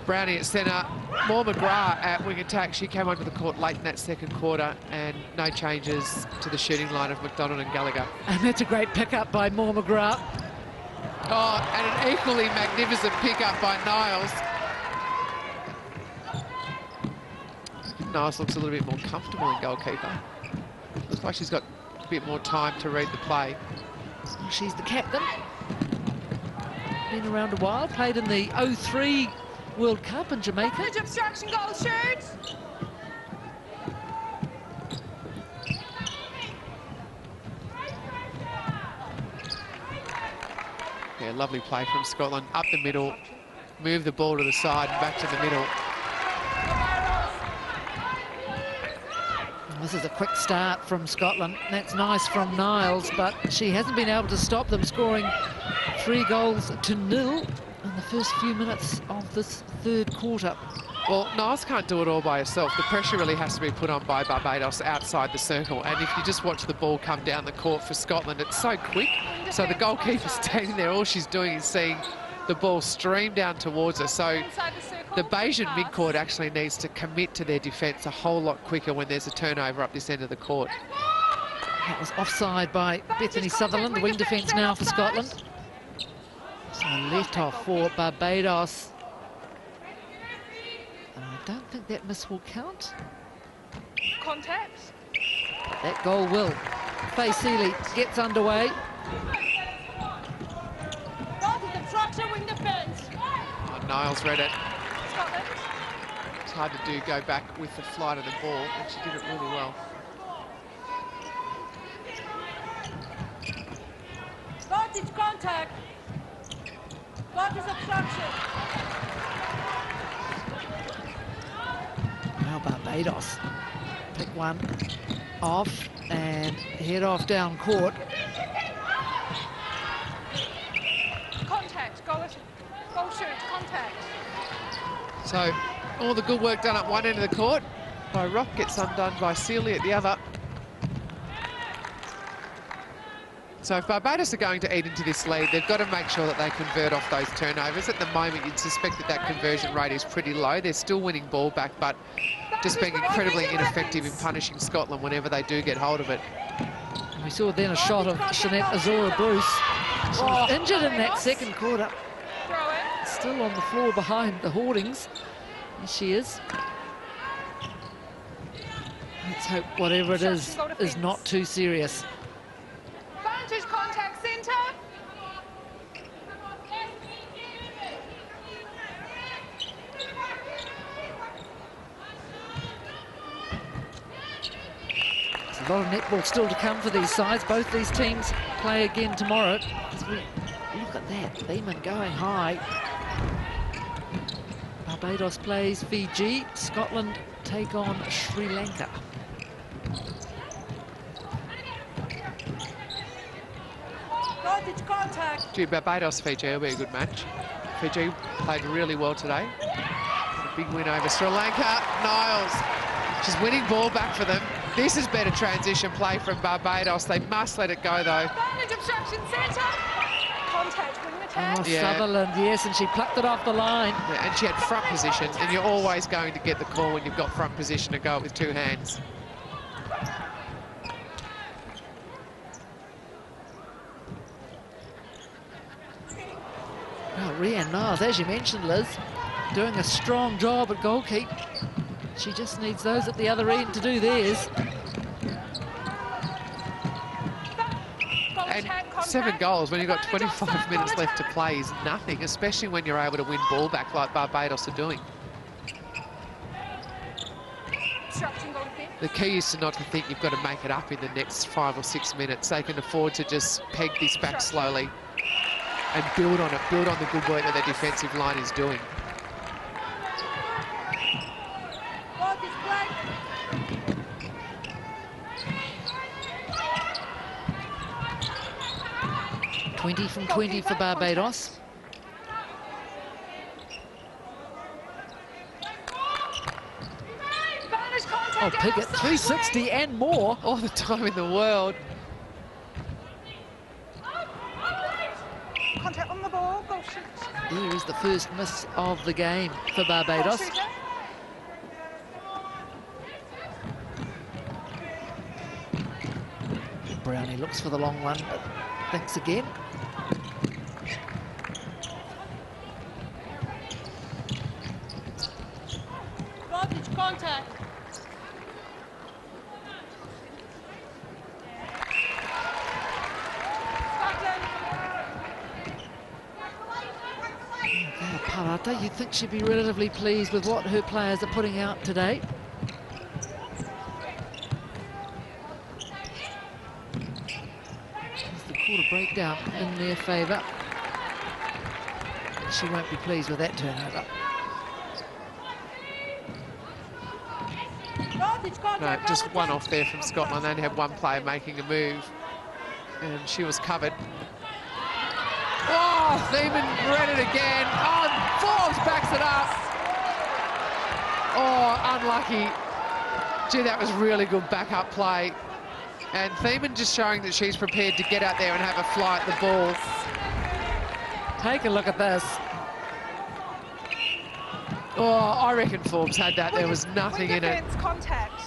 Brownie at centre, Moore McGrath at wing attack. She came onto the court late in that second quarter, and no changes to the shooting line of McDonald and Gallagher. And that's a great pick-up by Moore McGrath. Oh, and an equally magnificent pick-up by Niles. Niles looks a little bit more comfortable in goalkeeper. Looks like she's got a bit more time to read the play. She's the captain. Been around a while, played in the 03 World Cup in Jamaica. Good obstruction goal, shoots. Yeah, lovely play from Scotland. Up the middle, move the ball to the side and back to the middle. This is a quick start from Scotland. That's nice from Niles, but she hasn't been able to stop them, scoring 3 goals to 0 in the first few minutes of this third quarter. Well, Niles can't do it all by herself. The pressure really has to be put on by Barbados outside the circle. And if you just watch the ball come down the court for Scotland, it's so quick. So the goalkeeper standing there, all she's doing is seeing the ball stream down towards her. So the Bayesian midcourt actually needs to commit to their defence a whole lot quicker when there's a turnover up this end of the court. That was offside by Bethany Sutherland, the wing defence now for Scotland. So left off for Barbados. I don't think that miss will count. Contact. That goal will. Faye Seeley gets underway. Obstruction, wing defence. Oh, Niles read it. Scotland. It's hard to do, go back with the flight of the ball, and she did it really well. Vantage contact. Vantage obstruction. Now Barbados pick one. off and head off down court. Contact. Goal shoot. Contact. So all the good work done at one end of the court by Rock gets undone by Sealy at the other. So if Barbados are going to eat into this lead, they've got to make sure that they convert off those turnovers. At the moment, you'd suspect that that conversion rate is pretty low. They're still winning ball back, but just being incredibly ineffective in punishing Scotland whenever they do get hold of it. We saw then a shot of Jeanette Azora-Bruce. She was injured in that second quarter. Throw it. Still on the floor behind the hoardings. Here she is. Let's hope whatever it is not too serious. Vantage contact centre. There's a lot of netball still to come for these sides. Both these teams play again tomorrow. As we look at that, Thiemann going high. Barbados plays Fiji. Scotland take on Sri Lanka. Gee, Barbados-Fiji will be a good match. Fiji played really well today. A big win over Sri Lanka. Niles, she's winning ball back for them. This is better transition play from Barbados. They must let it go, though. Advantage obstruction centre. Contact. Wing attack. Oh, Yeah. Sutherland, yes, and she plucked it off the line. Yeah, and she had front position, and you're always going to get the call when you've got front position to go with two hands. Well, Rhian Niles, as you mentioned, Liz, doing a strong job at goalkeep. She just needs those at the other end to do theirs. And 7 goals when you've got 25 minutes left to play is nothing, especially when you're able to win ball back like Barbados are doing. Obstruction goal defence. The key is to not to think you've got to make it up in the next 5 or 6 minutes. They can afford to just peg this back slowly and build on it, build on the good work that their defensive line is doing. Ball display. 20 from 20 for Barbados. Advantage contact. Oh, Piggott, outside 360 wing. and more. All the time in the world. Contact on the ball. Goal shoot. There is the first miss of the game for Goal Barbados. shooter. Brownie looks for the long one, but thinks again. Voltage contact. Parata, you'd think she'd be relatively pleased with what her players are putting out today. There's the quarter breakdown in their favour. She won't be pleased with that turnover. Voltage No, contact. just one off there from Scotland. They only had one player making a move, and she was covered. Oh, Thiemann read it again. Oh, Forbes backs it up. Oh, unlucky. Gee, that was really good backup play. And Thiemann just showing that she's prepared to get out there and have a fly at the ball. Take a look at this. Oh, I reckon Forbes had that. There was nothing Wing in it. defence contact.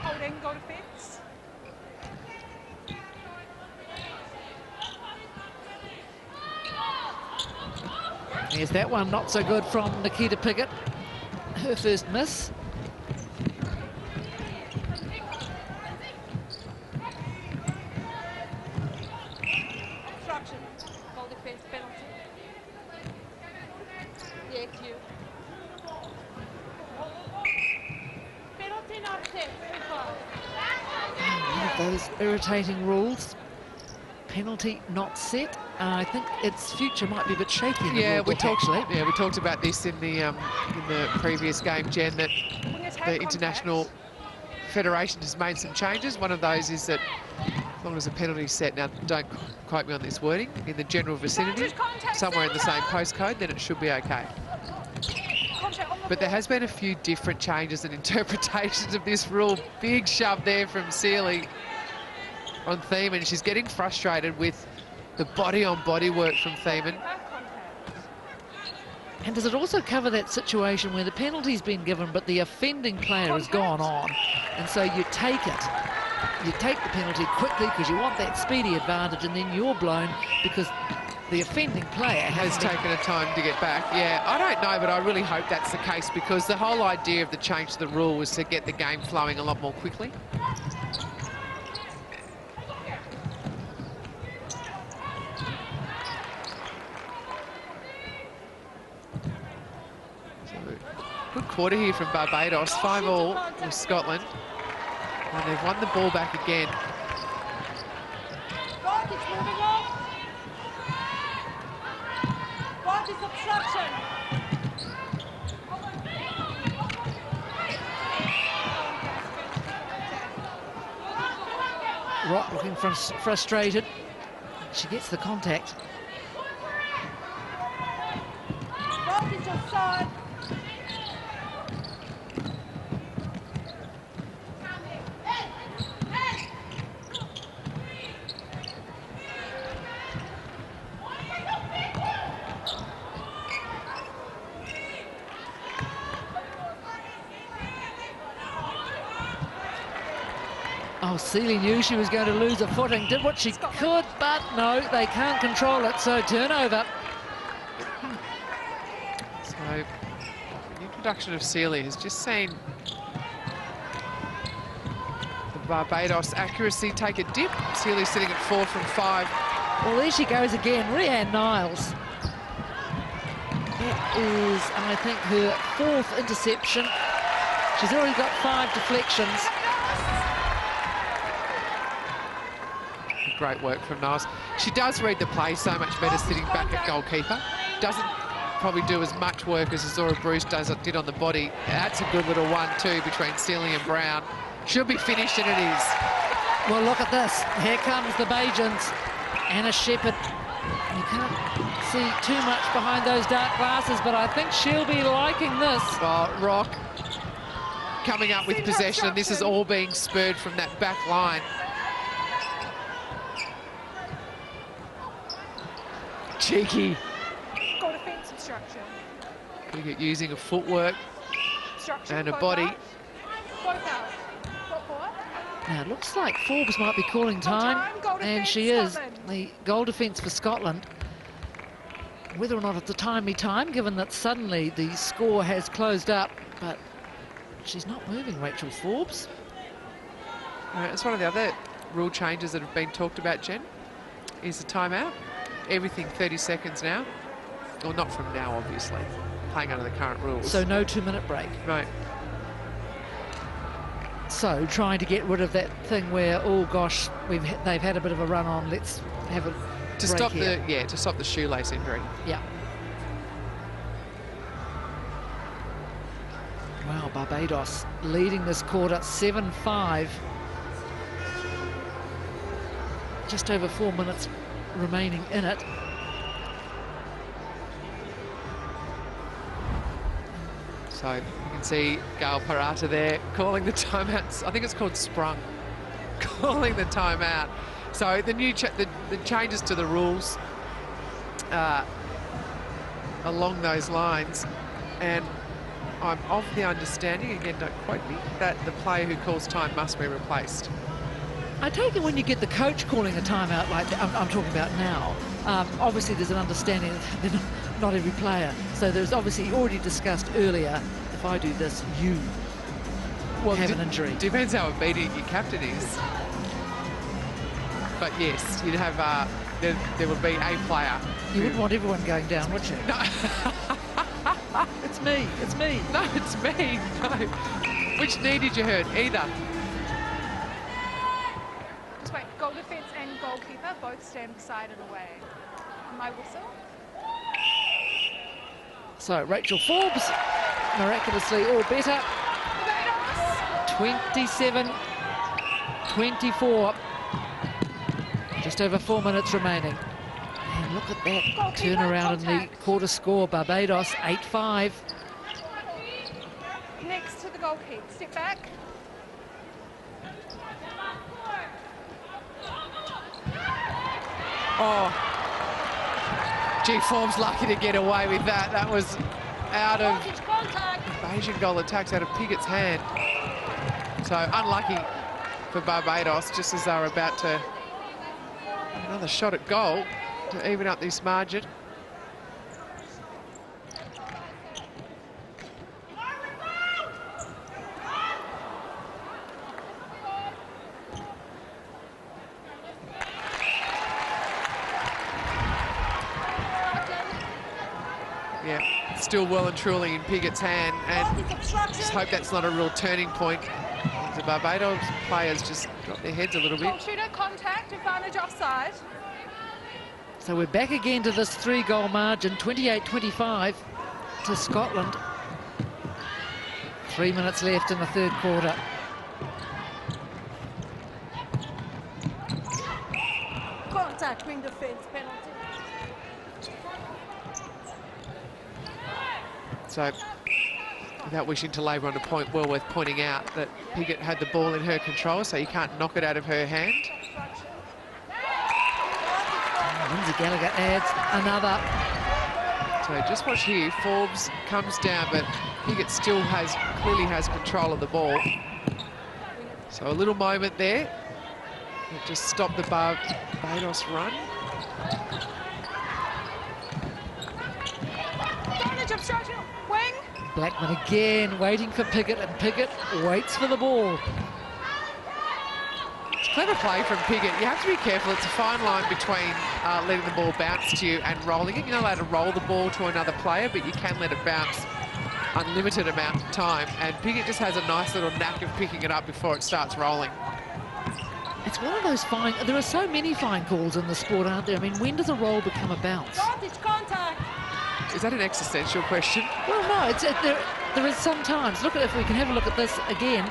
Holding goal defence. There's that one, not so good from Nikita Piggott. Her first miss. Obstruction. Goal defense penalty. DQ. Penalty not set. One of those irritating rules. Penalty not set. I think its future might be a bit shaky in the Yeah, rule we book, talked. actually. Yeah, we talked about this in the previous game, Jen. That Winger take the International Federation has made some changes. One of those is that as long as a penalty is set, now don't quote me on this wording, in the general vicinity, somewhere in the same postcode, then it should be okay. But there has been a few different changes and interpretations of this rule. Big shove there from Sealy on Thiemann. She's getting frustrated with the body-on-body work from Thiemann. And does it also cover that situation where the penalty's been given, but the offending player has gone on, and so you take it? You take the penalty quickly because you want that speedy advantage, and then you're blown because the offending player has taken a time to get back. Yeah, I don't know, but I really hope that's the case, because the whole idea of the change to the rule was to get the game flowing a lot more quickly. Good quarter here from Barbados, 5-5 with Scotland. And they've won the ball back again. Rock is moving off. Rock is obstruction. Rock looking frustrated. She gets the contact. Rock is offside. Oh, Sealy knew she was going to lose a footing, did what she could, but no, they can't control it, so turnover. So the introduction of Sealy has just seen the Barbados accuracy take a dip. Sealy sitting at 4 from 5. Well, there she goes again, Rhiannon Niles. That is, I think, her 4th interception. She's already got 5 deflections. Great work from Niles. She does read the play so much better sitting back at goalkeeper. Doesn't probably do as much work as Azura Bruce did on the body. That's a good little 1-2 between Sealy and Brown. Should be finished, and it is. Well, look at this. Here comes the Bajans. Anna Shepherd. You can't see too much behind those dark glasses, but I think she'll be liking this. Well, Rock coming up with possession, and this is all being spurred from that back line. Cheeky. Goal defence obstruction. Using a footwork Obstruction. and a both body. out. Both out. What for? Now, it looks like Forbes might be calling time, Goal and defence, she is. Scotland. The goal defence for Scotland. Whether or not it's a timely time, given that suddenly the score has closed up, but she's not moving, Rachel Forbes. It's one of the other rule changes that have been talked about, Jen, is the timeout. Everything 30 seconds now. Well, not from now, obviously, playing under the current rules. So no 2-minute break. Right. So trying to get rid of that thing where, oh gosh, they've had a bit of a run on, let's have a To break stop here. to stop the shoelace injury. Yeah. Wow, Barbados leading this quarter 7-5. Just over 4 minutes remaining in it. So you can see Gail Parata there calling the timeouts. I think it's called sprung. Calling the timeout. So the new the changes to the rules along those lines, and I'm of the understanding, again don't quote me, that the player who calls time must be replaced. I take it when you get the coach calling a timeout like that, I'm talking about now, obviously there's an understanding that they're not every player. So there's obviously already discussed earlier, if I do this, you have an injury. Depends how obedient your captain is. But yes, you'd have, there would be a player. You wouldn't want everyone going down, would you? No. It's me, it's me. No, it's me. No. Which knee did you hurt? Either. Just wait. Goal defence and goalkeeper both stand side and away. My whistle. So Rachel Forbes, miraculously all better. Barbados. 27-24. Just over 4 minutes remaining. And look at that Goalkeeper turnaround in the contact. quarter score. Barbados 8-5. Next to the goalkeeper. Step back. Oh, gee, Forbes lucky to get away with that. That was out of Voltage contact. Asian goal attacks out of Piggott's hand. So unlucky for Barbados, just as they were about to another shot at goal to even up this margin. Yeah, still well and truly in Piggott's hand, and just hope that's not a real turning point. The Barbados players just got their heads a little bit. Goal shooter contact. Advantage offside. So we're back again to this 3-goal margin, 28-25 to Scotland. 3 minutes left in the third quarter. Contact, wing defense, penalty. So, without wishing to labour on a point, well worth pointing out that Piggott had the ball in her control, so you can't knock it out of her hand. Lindsay Gallagher adds another. So just watch here, Forbes comes down, but Piggott still clearly has control of the ball. So a little moment there. It just stopped the Barbados run. Advantage obstruction. Wing. Blackman again waiting for Piggott, and Piggott waits for the ball. It's clever play from Piggott. You have to be careful. It's a fine line between letting the ball bounce to you and rolling it. You're not allowed to roll the ball to another player, but you can let it bounce unlimited amount of time. And Piggott just has a nice little knack of picking it up before it starts rolling. It's one of those fine... There are so many fine calls in the sport, aren't there? I mean, when does a roll become a bounce? Voltage contact. Is that an existential question? Well, no, there is sometimes. Look at, if we can have a look at this again.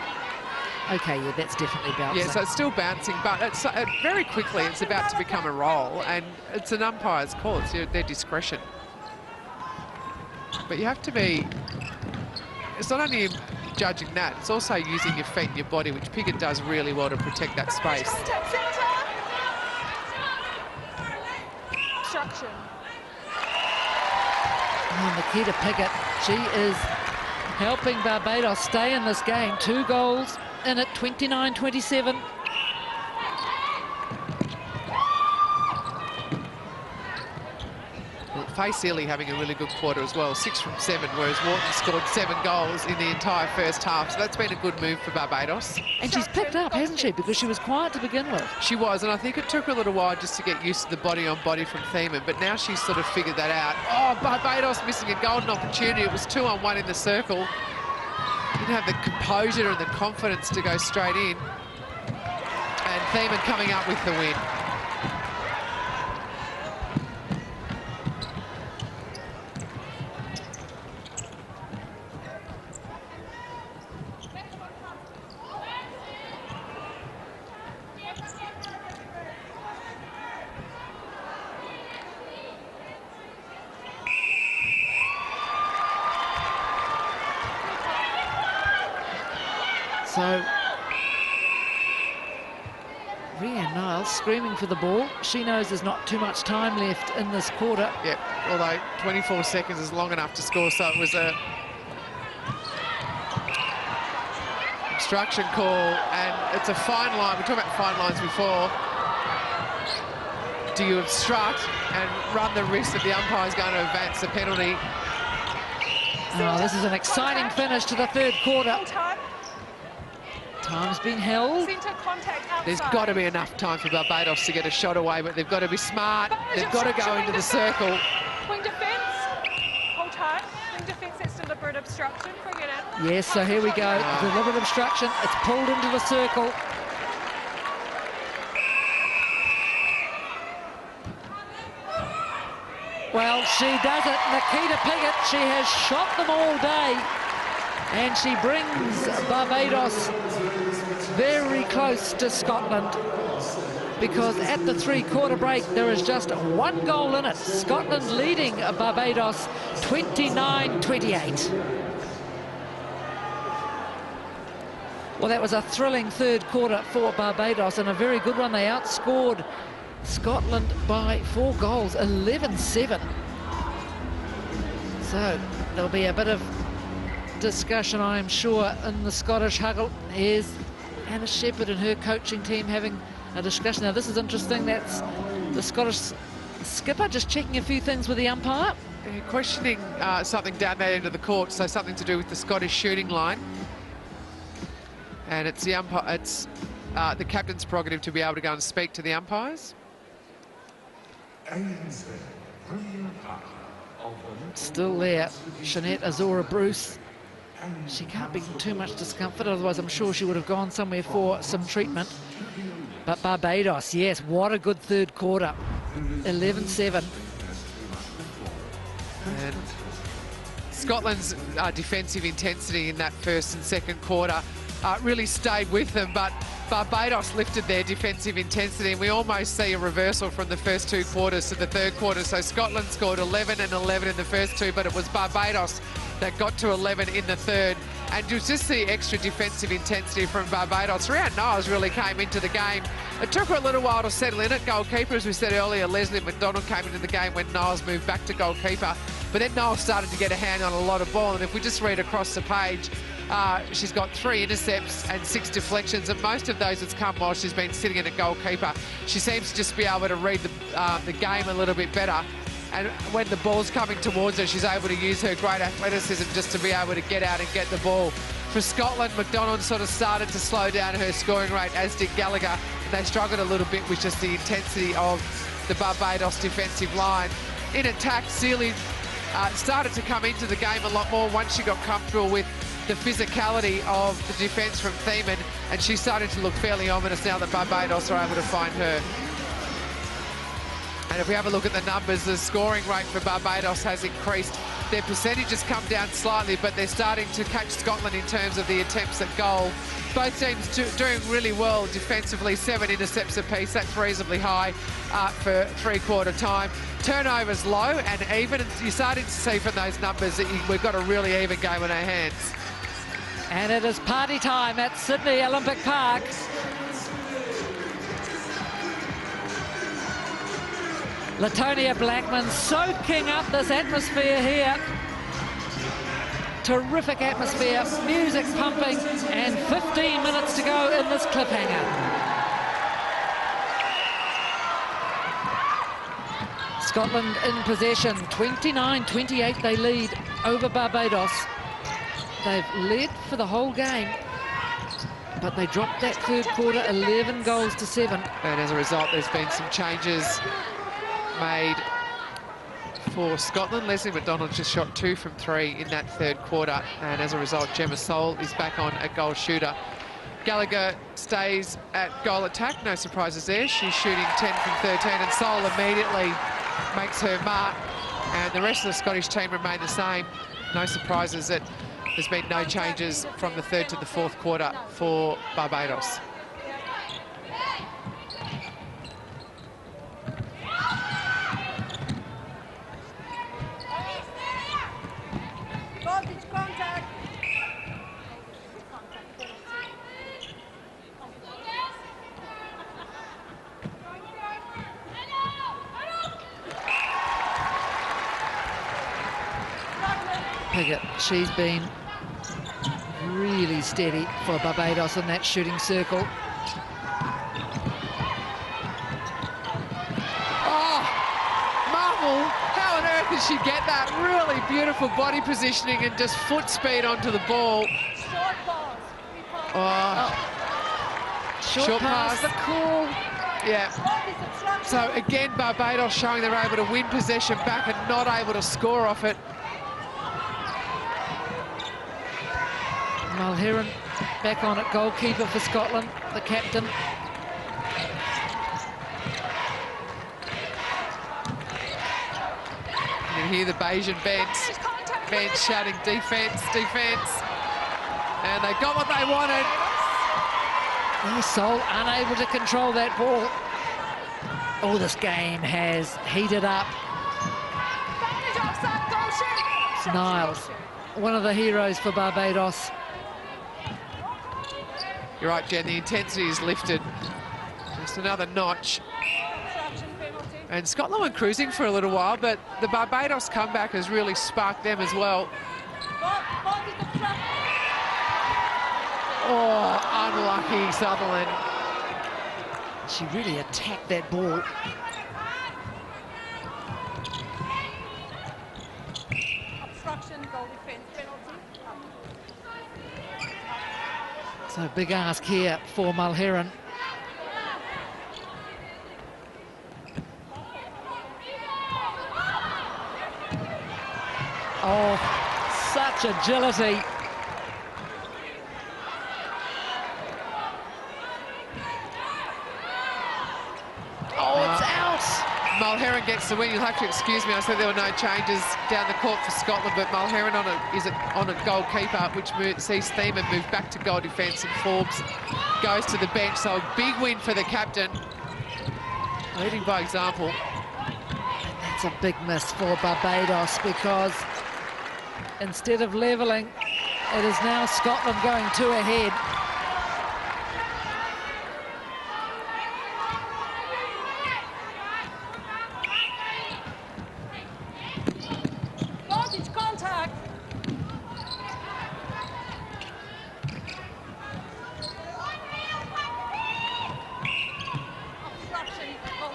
Okay, yeah, that's definitely bouncing. Yeah, so it's still bouncing, but it's, very quickly it's about to become a roll, and it's an umpire's call. It's their discretion. But you have to be... It's not only judging that, it's also using your feet and your body, which Piggott does really well to protect that space. Contact centre. Obstruction. Oh, Nikita Piggott, she is helping Barbados stay in this game. 2 goals in it, 29-27. Well, Faye Sealy having a really good quarter as well, 6 from 7, whereas Wharton scored 7 goals in the entire first half. So that's been a good move for Barbados. And she's picked up, hasn't she? Because she was quiet to begin with. She was, and I think it took her a little while just to get used to the body-on-body from Thiemann, but now she's sort of figured that out. Oh, Barbados missing a golden opportunity. It was 2-on-1 in the circle. Didn't have the composure and the confidence to go straight in. And Thiemann coming up with the win. So, Rianne Niles screaming for the ball. She knows there's not too much time left in this quarter. Yep, although 24 seconds is long enough to score, so it was a obstruction call, and it's a fine line. We talked about fine lines before. Do you obstruct and run the risk that the umpire is going to advance the penalty? Oh, this is an exciting finish to the third quarter. Full time. Time's been held. Centre contact outside. There's got to be enough time for Barbados to get a shot away, but they've got to be smart. They've got to go into the circle. Wing defence. Hold tight. Wing defence, that's deliberate obstruction. Bring it in. Yes, so here we go. Deliberate obstruction. It's pulled into the circle. Well, she does it. Nikita Piggott, she has shot them all day. And she brings Barbados very close to Scotland, because at the three-quarter break, there is just one goal in it. Scotland leading Barbados 29-28. Well, that was a thrilling third quarter for Barbados, and a very good one. They outscored Scotland by 4 goals, 11-7. So there'll be a bit of discussion, I'm sure, in the Scottish huddle. Here's Anna Shepherd and her coaching team having a discussion. Now, this is interesting. That's the Scottish skipper just checking a few things with the umpire. Questioning something down that end of the court, so something to do with the Scottish shooting line. And it's the umpire, it's the captain's prerogative to be able to go and speak to the umpires. Still there, Jeanette Azora Bruce. She can't be in too much discomfort, otherwise I'm sure she would have gone somewhere for some treatment. But Barbados, yes, what a good third quarter. 11-7. And Scotland's defensive intensity in that first and second quarter really stayed with them, but Barbados lifted their defensive intensity, and we almost see a reversal from the first 2 quarters to the third quarter. So Scotland scored 11 and 11 in the first 2, but it was Barbados that got to 11 in the third. And just the extra defensive intensity from Barbados. Rhiannon Niles really came into the game. It took her a little while to settle in at goalkeeper. As we said earlier, Leslie McDonald came into the game when Niles moved back to goalkeeper. But then Niles started to get a hand on a lot of ball. And if we just read across the page, she's got 3 intercepts and 6 deflections, and most of those has come while she's been sitting in a goalkeeper. She seems to just be able to read the game a little bit better. And when the ball's coming towards her, she's able to use her great athleticism just to be able to get out and get the ball. For Scotland, McDonald sort of started to slow down her scoring rate, as did Gallagher. And they struggled a little bit with just the intensity of the Barbados defensive line. In attack, Sealy started to come into the game a lot more once she got comfortable with the physicality of the defence from Thiemann, and she's starting to look fairly ominous now that Barbados are able to find her. And if we have a look at the numbers, the scoring rate for Barbados has increased. Their percentage has come down slightly, but they're starting to catch Scotland in terms of the attempts at goal. Both teams doing really well defensively, 7 intercepts apiece. That's reasonably high for three-quarter time. Turnovers low and even. You're starting to see from those numbers that we've got a really even game on our hands. And it is party time at Sydney Olympic Park. Latonia Blackman soaking up this atmosphere here. Terrific atmosphere, music pumping, and 15 minutes to go in this cliffhanger. Scotland in possession, 29-28 they lead over Barbados. They've led for the whole game, but they dropped that third quarter, 11 goals to 7. And as a result, there's been some changes made for Scotland. Leslie McDonald just shot 2 from 3 in that third quarter, and as a result, Gemma Soul is back on a goal shooter. Gallagher stays at goal attack, no surprises there. She's shooting 10 from 13, and Soul immediately makes her mark, and the rest of the Scottish team remain the same. No surprises that there's been no changes from the third to the fourth quarter for Barbados. Piggott, she's been really steady for Barbados in that shooting circle. Oh, Marvel, how on earth did she get that? Really beautiful body positioning and just foot speed onto the ball. Short pass, the call. Yeah. So again, Barbados showing they're able to win possession back and not able to score off it. Mulheron back on at goalkeeper for Scotland, the captain. hear the Bayesian bench shouting defence, defence. And they got what they wanted. Sol unable to control that ball. Oh, this game has heated up. Niles, one of the heroes for Barbados. You're right, Jen, the intensity is lifted. Just another notch. And Scotland were cruising for a little while, but the Barbados comeback has really sparked them as well. Oh, unlucky Sutherland. She really attacked that ball. Obstruction, goal defence, penalty. So big ask here for Mulherron. Oh, such agility. Oh, it's out. Mulherron gets the win. You'll have to excuse me. I said there were no changes down the court for Scotland, but Mulherron is on a goalkeeper, which sees Thiemann move back to goal defence, and Forbes goes to the bench. So a big win for the captain, leading by example. And that's a big miss for Barbados, because instead of levelling, it is now Scotland going 2 ahead. Contact. Obstruction, goal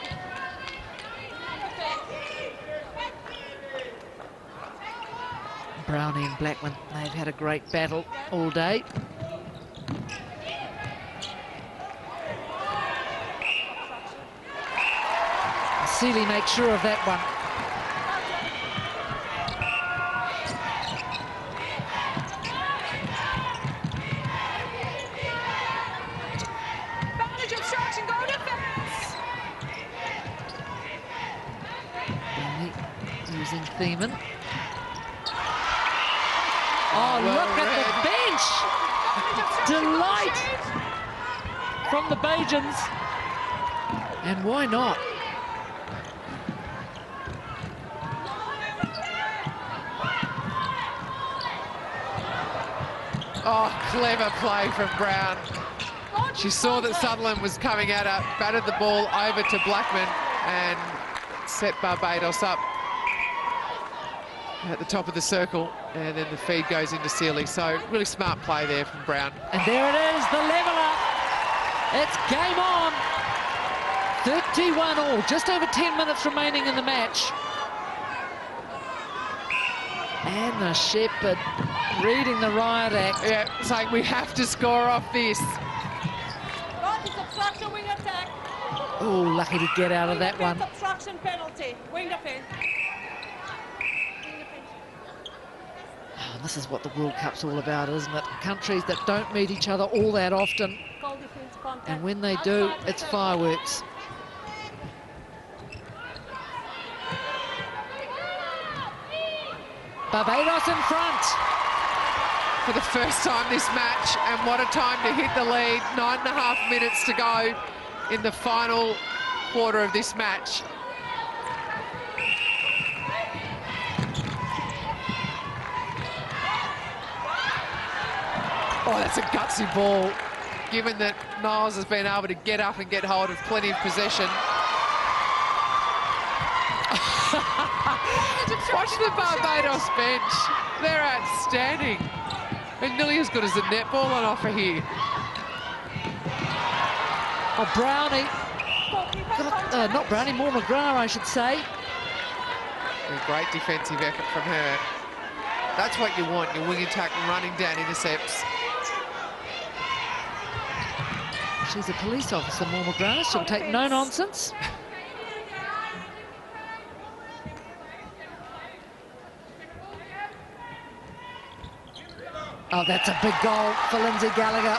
Brownie and Blackman, they've had a great battle all day. Seeley makes sure of that one. Using Thiemann. Oh, look at the bench! Delight from the Bajans. And why not? Oh, clever play from Brown. She saw that Sutherland was coming at her, batted the ball over to Blackman and set Barbados up at the top of the circle, and then the feed goes into Seeley. So really smart play there from Brown. And there it is, the leveller. It's game on. 31 all, just over 10 minutes remaining in the match. Anna Shepherd reading the riot act. Yeah, saying we have to score off this. obstruction, wing attack. Oh, lucky to get out of that one. Obstruction penalty, wing defence. Oh, this is what the World Cup's all about, isn't it? Countries that don't meet each other all that often. Goal defence contact. And when they do, it's fireworks. Barbados in front. For the first time this match, and what a time to hit the lead. 9.5 minutes to go in the final quarter of this match. Oh, that's a gutsy ball, given that Niles has been able to get up and get hold of plenty of possession. Watch the Barbados bench. They're outstanding. And nearly as good as the netball on offer here. Oh, Brownie. Not Brownie, more McGrath, I should say. A great defensive effort from her. That's what you want, your wing attack running down intercepts. She's a police officer, More McGrath. She'll take no nonsense. Oh, that's a big goal for Lindsay Gallagher.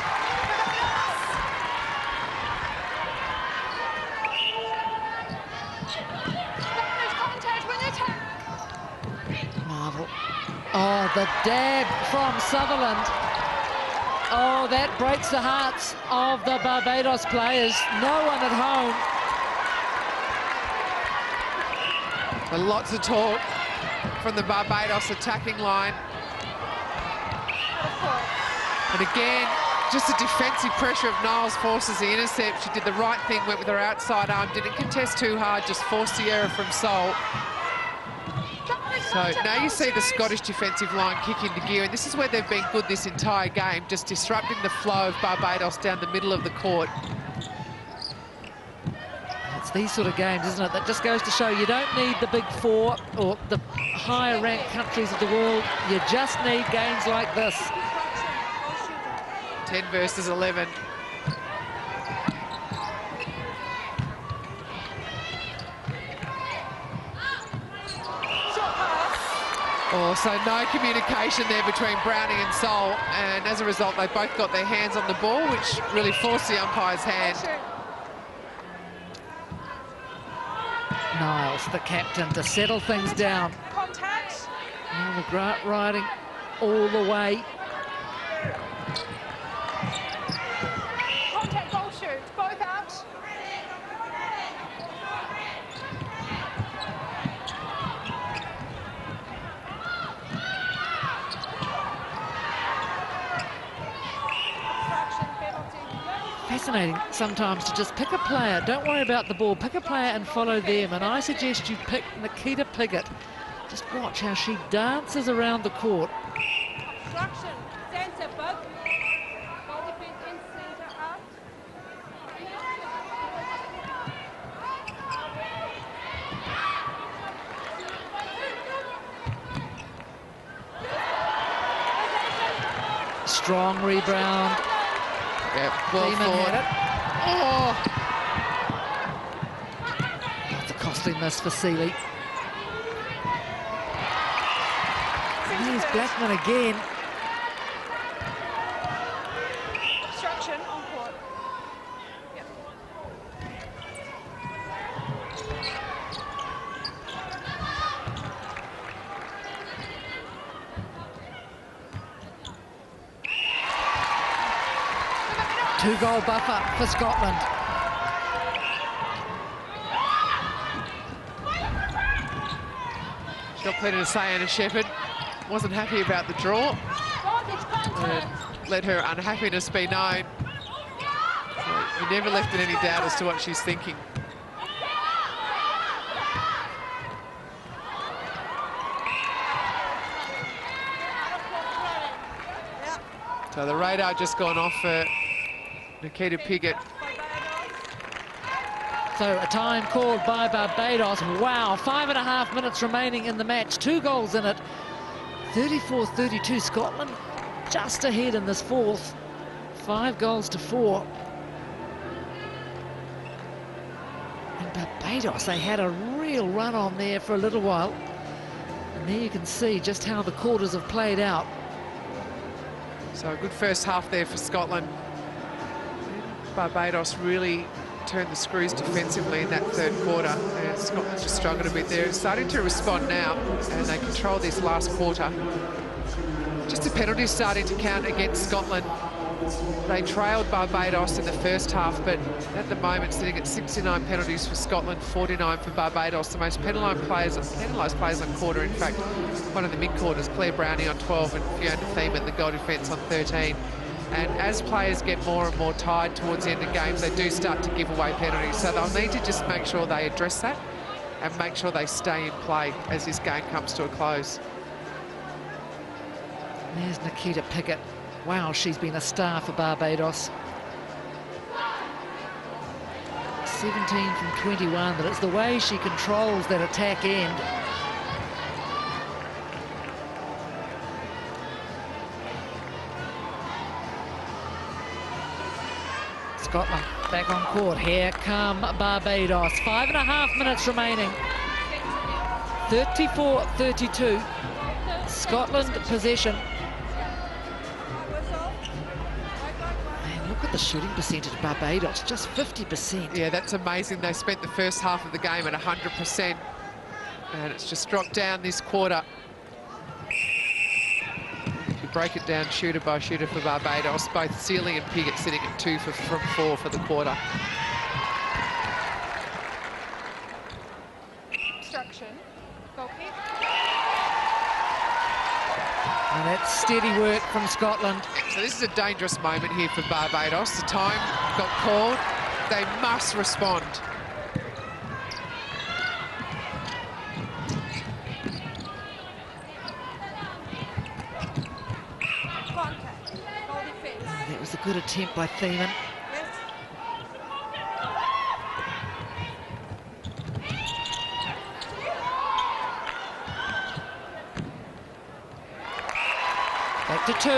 The dab from Sutherland. Oh, that breaks the hearts of the Barbados players. No one at home. But lots of talk from the Barbados attacking line. And again, just the defensive pressure of Niles forces the intercept. She did the right thing, went with her outside arm, didn't contest too hard, just forced the error from Sol. So now you see the Scottish defensive line kick into gear, and this is where they've been good this entire game, just disrupting the flow of Barbados down the middle of the court. It's these sort of games, isn't it? That just goes to show you don't need the big four or the higher ranked countries of the world. You just need games like this. 10 versus 11. Also, no communication there between Browning and Sol, and as a result, they both got their hands on the ball, which really forced the umpire's hand. Niles, the captain, to settle things down. Contact. Now the Grant riding all the way. Contact goal shoot. Both out. Obstruction penalty. Fascinating sometimes to just pick a player. Don't worry about the ball. Pick a player and follow them. And I suggest you pick Nikita Piggott. Just watch how she dances around the court. Obstruction. Centre, bug. Goal defense in centre, out. Strong rebound. Yeah, well Lehman fought. had it. Oh! That's a costly miss for Seeley. Here's Blackman again. Obstruction on court. Yep. Two-goal buffer for Scotland. She's got plenty to say, Anna Shepherd. Wasn't happy about the draw. And let her unhappiness be known. So you never left in any doubt as to what she's thinking. So the radar just gone off for Nikita Piggott. So a time called by Barbados. Wow, 5.5 minutes remaining in the match. 2 goals in it. 34-32. Scotland just ahead in this fourth. 5 goals to 4. And Barbados, they had a real run on there for a little while. And there you can see just how the quarters have played out. So a good first half there for Scotland. Barbados really turned the screws defensively in that third quarter, and Scotland just struggled a bit there. It's starting to respond now, and they control this last quarter. Just the penalties starting to count against Scotland. They trailed Barbados in the first half, but at the moment sitting at 69 penalties for Scotland, 49 for Barbados. The most penalised players on quarter, in fact, one of the mid-quarters, Claire Browning on 12 and Fiona Thiemann, the goal defence, on 13. And as players get more and more tired towards the end of games, they do start to give away penalties. So they'll need to just make sure they address that and make sure they stay in play as this game comes to a close. There's Nikita Piggott. Wow, she's been a star for Barbados. 17 from 21, but it's the way she controls that attack end. Scotland back on court. Here come Barbados. 5.5 minutes remaining. 34-32. Scotland possession. And look at the shooting percentage of Barbados, just 50%. Yeah, that's amazing. They spent the first half of the game at 100%. And it's just dropped down this quarter. break it down shooter by shooter for Barbados. Both Sealy and Piggott sitting at 2 from 4 for the quarter. Obstruction. Goal kick. And that's steady work from Scotland. So this is a dangerous moment here for Barbados. The time got called. They must respond. Contact. Goal defense. That was a good attempt by Thiemann. Yes. Back to 2.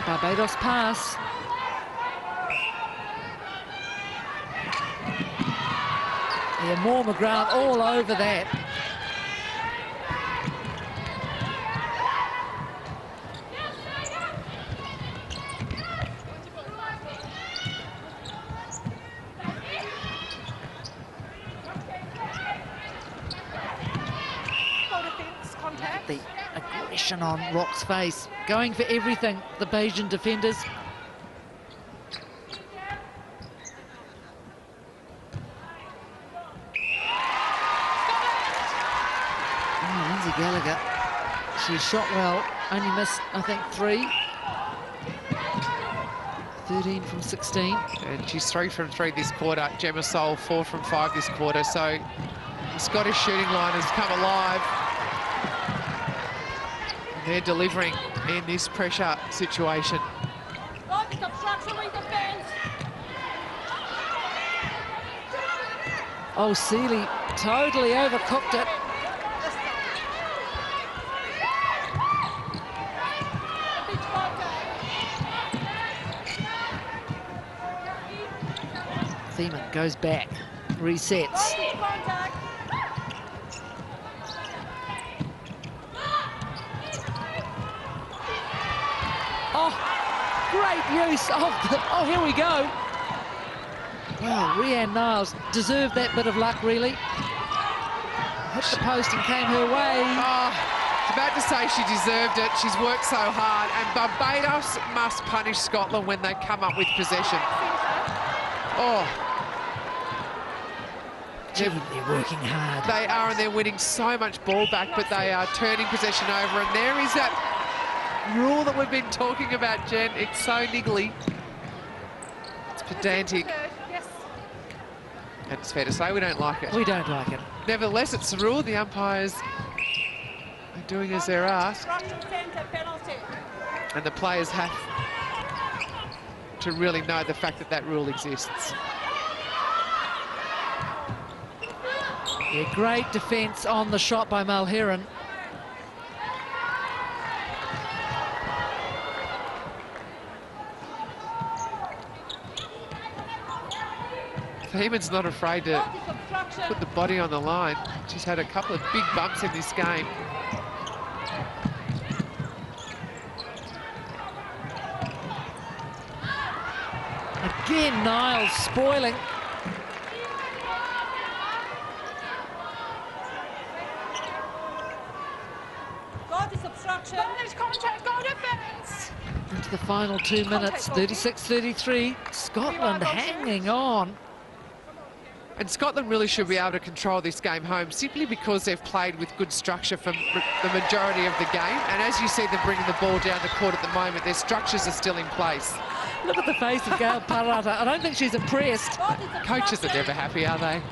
Barbados pass. Yeah, Moore McGrath all over that. Goal defense. Contact. The aggression on Rock's face, going for everything, the Bajan defenders. Oh, Lindsay Gallagher, she shot well, only missed, I think, 3. 13 from 16. And she's 3 from 3 this quarter. Gemma Soul 4 from 5 this quarter. So the Scottish shooting line has come alive. And they're delivering in this pressure situation. Goal is obstruction with defense. Oh, Sealy totally overcooked it. Pitch contact. Thiemann goes back, resets. Goal is contact. Oh, great use of the... Oh, here we go. Wow, Rhiann Niles deserved that bit of luck, really. Hit the post and came her way. Oh, I was about to say she deserved it. She's worked so hard. And Barbados must punish Scotland when they come up with possession. Oh. Gee, they're working hard. They are, and they're winning so much ball back, but they are turning possession over. And there is that rule that we've been talking about, Jen. It's so niggly. It's pedantic. Yes. And it's fair to say we don't like it. We don't like it. Nevertheless, it's the rule. The umpires are doing as they're asked. Obstruction centre penalty. And the players have to really know the fact that that rule exists. Yeah, great defence on the shot by Mulheron. Heeman's not afraid to Goal is obstruction. put the body on the line. She's had a couple of big bumps in this game. Again, Niles spoiling. Goal is obstruction. There's contact. Goal defense. Into the final 2 minutes, 36-33. Scotland hanging on. And Scotland really should be able to control this game home simply because they've played with good structure for the majority of the game. And as you see them bringing the ball down the court at the moment, their structures are still in place. Look at the face of Gail Parata. I don't think she's impressed. Goal is obstruction. Coaches are never happy, are they?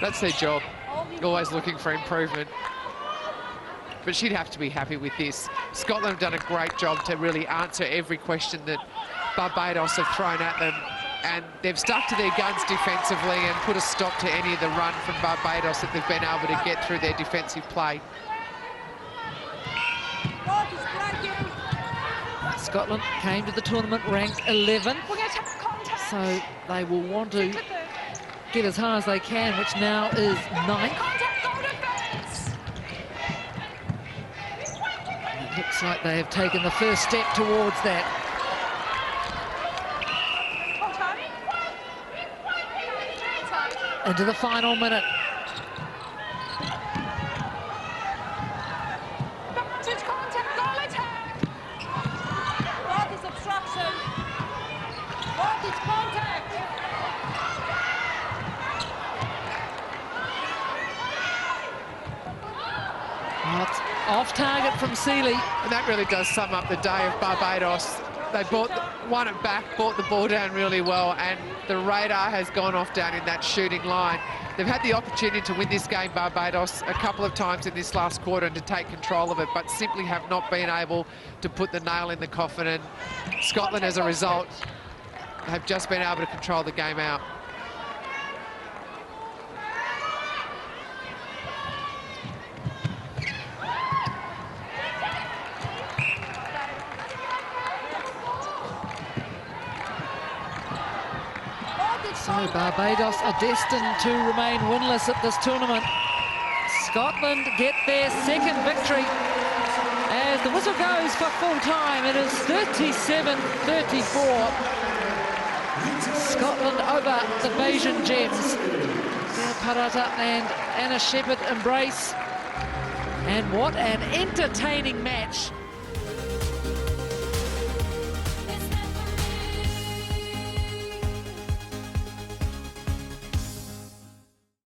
That's their job, always looking for improvement. But she'd have to be happy with this. Scotland have done a great job to really answer every question that Barbados have thrown at them. And they've stuck to their guns defensively and put a stop to any of the run from Barbados that they've been able to get through their defensive play. Goal is breaking. Scotland came to the tournament ranked 11, We're going to have contact. so they will want to Kick the third. get as high as they can, which now is 9th. Contact. Goal defense. It looks like they have taken the first step towards that. Into the final minute. It's contact. Well, it's off target from Seeley. And that really does sum up the day of Barbados. They won it back, brought the ball down really well, and the radar has gone off down in that shooting line. They've had the opportunity to win this game, Barbados, a couple of times in this last quarter and to take control of it, but simply have not been able to put the nail in the coffin. And Scotland, as a result, have just been able to control the game out. So Barbados are destined to remain winless at this tournament. Scotland get their second victory as the whistle goes for full time. It is 37-34. Scotland over the Bajan Gems. Gail Parata and Anna Shepherd embrace. And what an entertaining match.